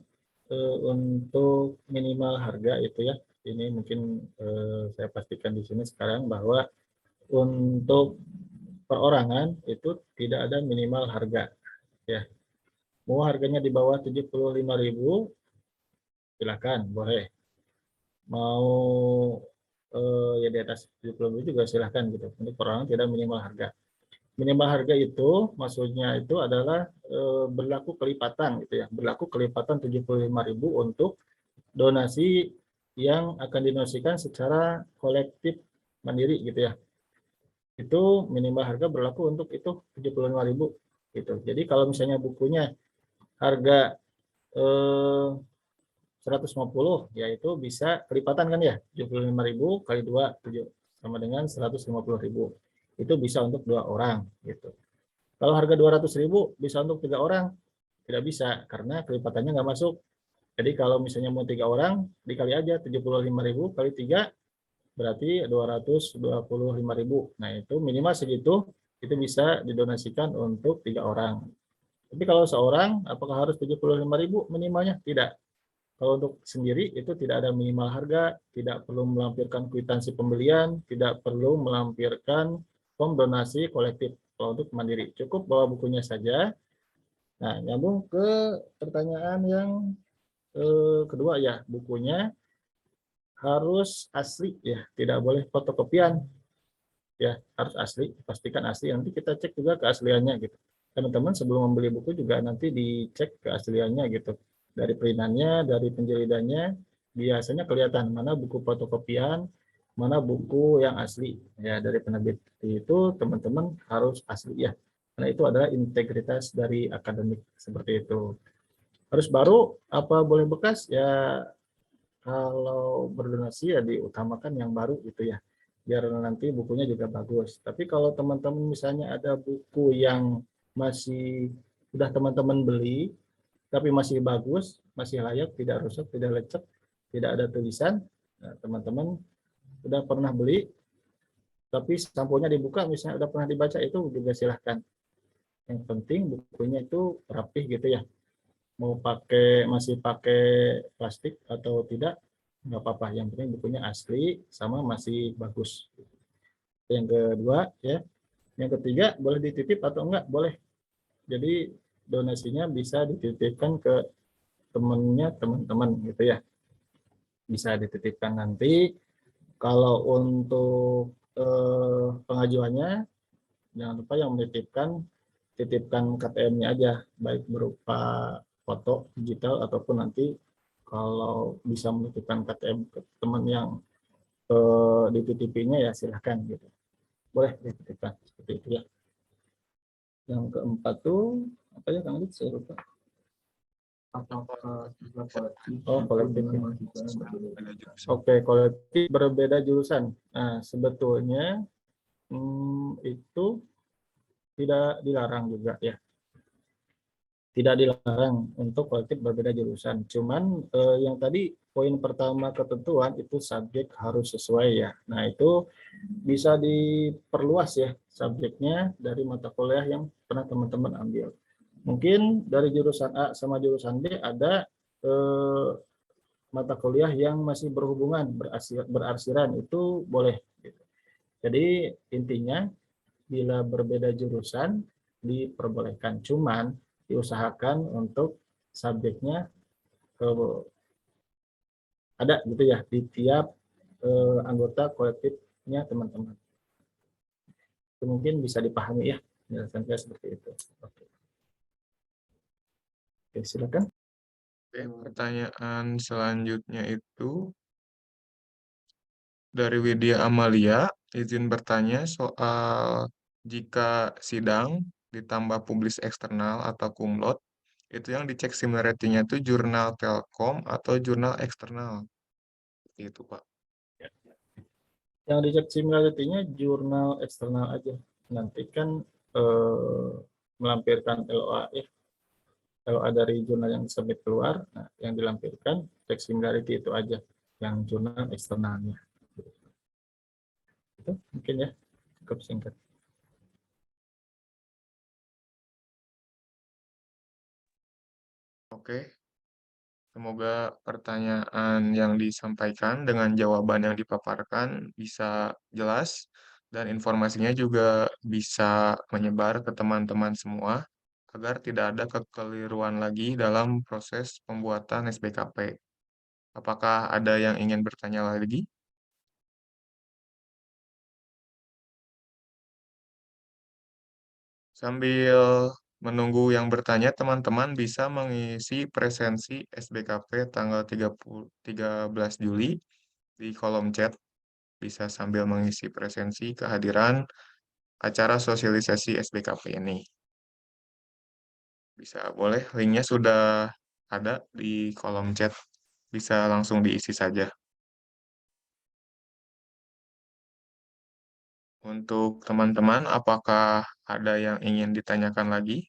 Speaker 2: untuk minimal harga itu ya, ini mungkin saya pastikan di sini sekarang bahwa untuk perorangan itu tidak ada minimal harga ya. Mau harganya di bawah 75.000 silakan boleh. Mau ya di atas 70.000 juga silakan gitu. Untuk perorangan tidak minimal harga. Minimal harga itu maksudnya itu adalah berlaku kelipatan gitu ya. Berlaku kelipatan 75.000 untuk donasi yang akan didonasikan secara kolektif mandiri gitu ya. Itu minimal harga berlaku untuk itu 75.000 gitu. Jadi kalau misalnya bukunya harga 150 yaitu bisa kelipatan kan ya, 75.000 kali 2 sama dengan 150.000. Itu bisa untuk 2 orang gitu. Kalau harga 200.000 bisa untuk 3 orang, tidak bisa karena kelipatannya nggak masuk. Jadi kalau misalnya mau 3 orang dikali aja 75.000 kali 3 berarti 225.000. Nah, itu minimal segitu itu bisa didonasikan untuk 3 orang. Tapi kalau seorang apakah harus 75.000 minimalnya? Tidak. Kalau untuk sendiri itu tidak ada minimal harga, tidak perlu melampirkan kwitansi pembelian, tidak perlu melampirkan form donasi kolektif. Kalau untuk mandiri cukup bawa bukunya saja. Nah, nyambung ke pertanyaan yang kedua ya, bukunya harus asli ya, tidak boleh fotokopian. ya, harus asli, pastikan asli. Nanti kita cek juga keasliannya gitu. Teman-teman sebelum membeli buku juga nanti dicek keasliannya gitu. Dari perintannya, dari penjilidannya, biasanya kelihatan mana buku fotokopian, mana buku yang asli ya dari penerbit. Itu teman-teman harus asli ya. Karena itu adalah integritas dari akademik seperti itu. Harus baru apa boleh bekas ya, kalau berdonasi ya diutamakan yang baru gitu ya, biar nanti bukunya juga bagus. Tapi kalau teman-teman misalnya ada buku yang masih sudah teman-teman beli tapi masih bagus, masih layak, tidak rusak, tidak lecek, tidak ada tulisan, nah, teman-teman sudah pernah beli tapi sampulnya dibuka misalnya udah pernah dibaca, itu juga silahkan. Yang penting bukunya itu rapih gitu ya, mau masih pakai plastik atau tidak nggak apa-apa, yang penting bukunya asli sama masih bagus. Yang kedua ya, yang ketiga boleh dititip atau enggak boleh, jadi donasinya bisa dititipkan ke temennya teman-teman gitu ya, bisa dititipkan. Nanti kalau untuk pengajuannya jangan lupa yang menitipkan, titipkan KTM-nya aja, baik berupa foto digital ataupun nanti kalau bisa menitipkan KTM ke teman yang dititipinya ya silahkan gitu, boleh dititipkan seperti itu ya. Yang keempat tuh apa ya Kang Adit, saya lupa. Oh, kolektif ya. Oke, kolektif berbeda jurusan. Nah, sebetulnya itu tidak dilarang juga ya, tidak dilarang untuk kolektif berbeda jurusan. Cuman yang tadi poin pertama ketentuan itu subjek harus sesuai ya. Nah itu bisa diperluas ya subjeknya dari mata kuliah yang pernah teman-teman ambil. Mungkin dari jurusan A sama jurusan B ada mata kuliah yang masih berhubungan berarsiran, itu boleh. Gitu. Jadi intinya bila berbeda jurusan diperbolehkan, cuman diusahakan untuk subjeknya ada gitu ya di tiap anggota kolektifnya teman-teman. Itu mungkin bisa dipahami ya, penjelasan saya seperti itu. Oke. Oke, silakan.
Speaker 1: Oke, pertanyaan selanjutnya itu dari Widya Amalia, izin bertanya soal jika sidang ditambah publis eksternal atau kumlot, itu yang dicek similarity-nya itu jurnal Telkom atau jurnal eksternal. Itu, Pak.
Speaker 2: Yang dicek similarity-nya jurnal eksternal aja. Nanti kan melampirkan LOA ya. LOA dari jurnal yang submit keluar, nah, yang dilampirkan cek similarity itu aja, yang jurnal eksternalnya. Itu mungkin ya, cukup singkat.
Speaker 1: Oke. Semoga pertanyaan yang disampaikan dengan jawaban yang dipaparkan bisa jelas dan informasinya juga bisa menyebar ke teman-teman semua agar tidak ada kekeliruan lagi dalam proses pembuatan SBKP. Apakah ada yang ingin bertanya lagi? Sambil menunggu yang bertanya, teman-teman bisa mengisi presensi SBKP tanggal 13 Juli di kolom chat. Bisa sambil mengisi presensi kehadiran acara sosialisasi SBKP ini. Bisa, boleh. Linknya sudah ada di kolom chat. Bisa langsung diisi saja. Untuk teman-teman, apakah ada yang ingin ditanyakan lagi?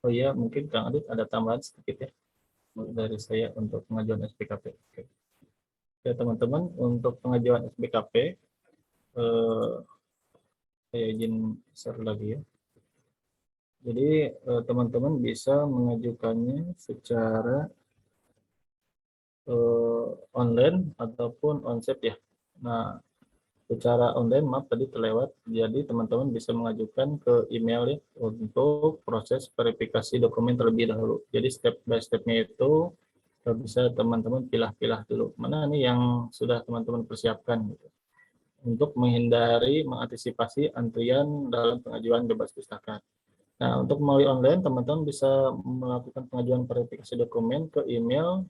Speaker 2: Oh iya, mungkin Kang Adit ada tambahan sedikit ya dari saya untuk pengajuan SBKP. Oke. Ya teman-teman, untuk pengajuan SBKP saya izin share lagi ya. Jadi teman-teman bisa mengajukannya secara online ataupun onsite ya. Nah, secara online maaf tadi terlewat. Jadi teman-teman bisa mengajukan ke email ya untuk proses verifikasi dokumen terlebih dahulu. Jadi step by stepnya itu bisa teman-teman pilah-pilah dulu. Mana nih yang sudah teman-teman persiapkan gitu. untuk mengantisipasi antrian dalam pengajuan bebas pustaka. Nah, untuk melalui online, teman-teman bisa melakukan pengajuan verifikasi dokumen ke email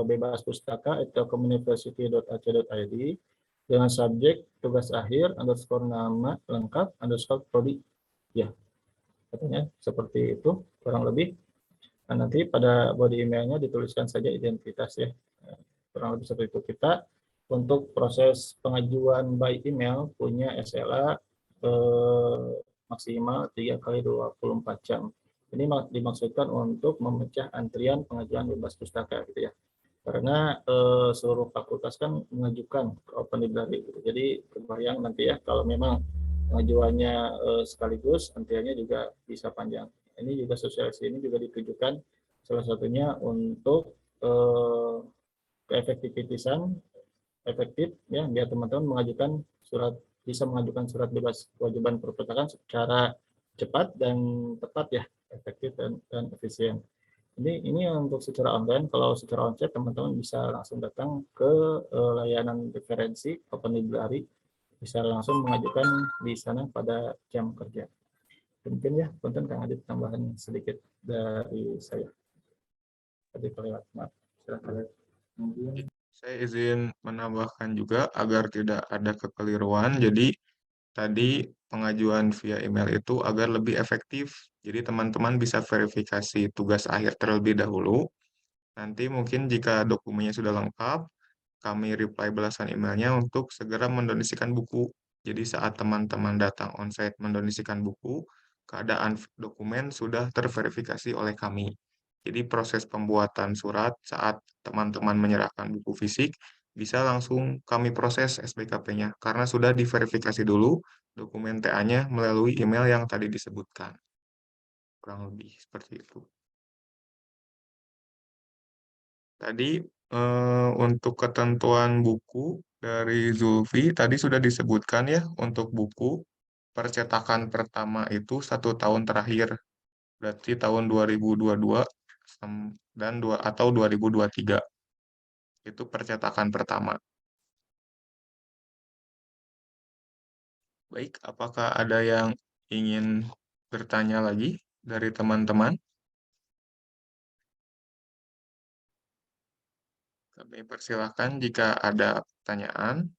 Speaker 2: bebaspustaka@telkomuniversity.ac.id dengan subjek tugas akhir underscore nama lengkap underscore prodi. Ya, katanya seperti itu kurang lebih. Nah, nanti pada body emailnya dituliskan saja identitas ya. Kurang lebih seperti itu. Kita untuk proses pengajuan by email punya SLA maksimal 3 kali 24 jam. Ini dimaksudkan untuk memecah antrian pengajuan bebas pustaka gitu ya. Karena seluruh fakultas kan mengajukan ke Open Library gitu. Jadi kebayang nanti ya kalau memang pengajuannya sekaligus, antriannya juga bisa panjang. Ini juga sosialisasi ini juga ditujukan salah satunya untuk keefektifitasan efektif ya biar teman-teman bisa mengajukan surat bebas kewajiban perpustakaan secara cepat dan tepat ya, efektif dan efisien. Ini untuk secara online. Kalau secara onsite teman-teman bisa langsung datang ke layanan referensi Open Library, bisa langsung mengajukan di sana pada jam kerja. Mungkin ya, konten Kang Adit tambahan sedikit dari saya. Tadi kelewat, maaf. Silakan.
Speaker 1: Saya izin menambahkan juga agar tidak ada kekeliruan. Jadi tadi pengajuan via email itu agar lebih efektif. Jadi teman-teman bisa verifikasi tugas akhir terlebih dahulu. Nanti mungkin jika dokumennya sudah lengkap, kami reply balasan emailnya untuk segera mendonasikan buku. Jadi saat teman-teman datang onsite mendonasikan buku, keadaan dokumen sudah terverifikasi oleh kami. Jadi proses pembuatan surat saat teman-teman menyerahkan buku fisik bisa langsung kami proses SBKP-nya karena sudah diverifikasi dulu dokumen TA-nya melalui email yang tadi disebutkan. Kurang lebih seperti itu. Tadi untuk ketentuan buku dari Zulfi tadi sudah disebutkan ya untuk buku percetakan pertama itu 1 tahun terakhir, berarti tahun 2022 dan atau 2023 itu percetakan pertama. Baik, apakah ada yang ingin bertanya lagi dari teman-teman? Kami persilahkan jika ada pertanyaan.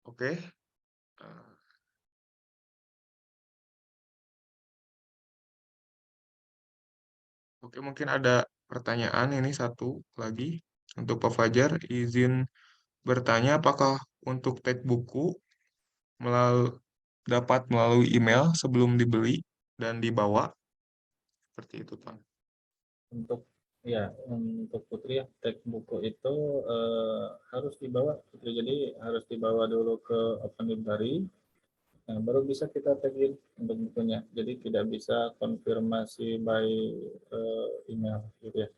Speaker 1: Oke. Eh, Oke, mungkin ada pertanyaan ini satu lagi untuk Pak Fajar. Izin bertanya apakah untuk tag buku dapat melalui email sebelum dibeli dan dibawa? Seperti itu, Pak.
Speaker 2: Untuk ya untuk Putri ya tag buku itu harus dibawa Putri. Jadi harus dibawa dulu ke Open Library. Nah, baru bisa kita tagin untuk bukunya. Jadi tidak bisa konfirmasi by email gitu ya.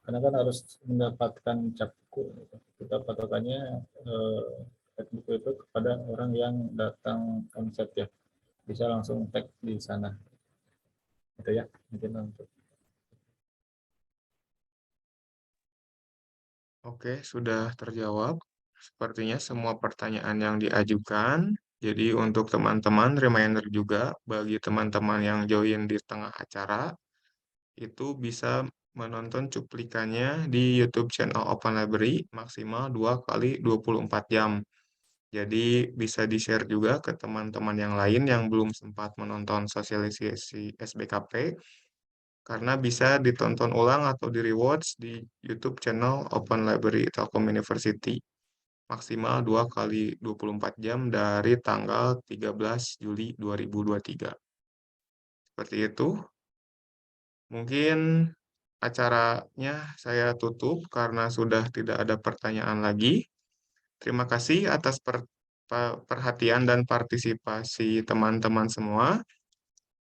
Speaker 2: Karena kan harus mendapatkan cap buku. Gitu. Kita patokannya tag buku itu kepada orang yang datang onset ya. Bisa langsung tag di sana. Gitu ya. Mungkin untuk
Speaker 1: Oke, sudah terjawab. Sepertinya semua pertanyaan yang diajukan. Jadi untuk teman-teman, reminder juga bagi teman-teman yang join di tengah acara, itu bisa menonton cuplikannya di YouTube channel Open Library maksimal 2 kali 24 jam. Jadi bisa di-share juga ke teman-teman yang lain yang belum sempat menonton sosialisasi SBKP karena bisa ditonton ulang atau di-rewards di YouTube channel Open Library Telkom University maksimal 2 kali 24 jam dari tanggal 13 Juli 2023. Seperti itu. Mungkin acaranya saya tutup karena sudah tidak ada pertanyaan lagi. Terima kasih atas perhatian dan partisipasi teman-teman semua.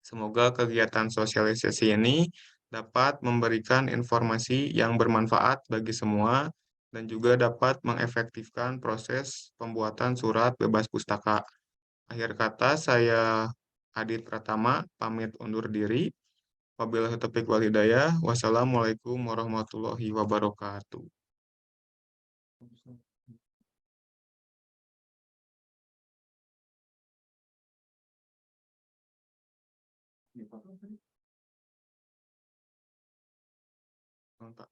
Speaker 1: Semoga kegiatan sosialisasi ini dapat memberikan informasi yang bermanfaat bagi semua dan juga dapat mengefektifkan proses pembuatan surat bebas pustaka. Akhir kata, saya Adit Pratama pamit undur diri. Wabillahi taufiq wal hidayah. Wassalamualaikum warahmatullahi wabarakatuh. Mantap.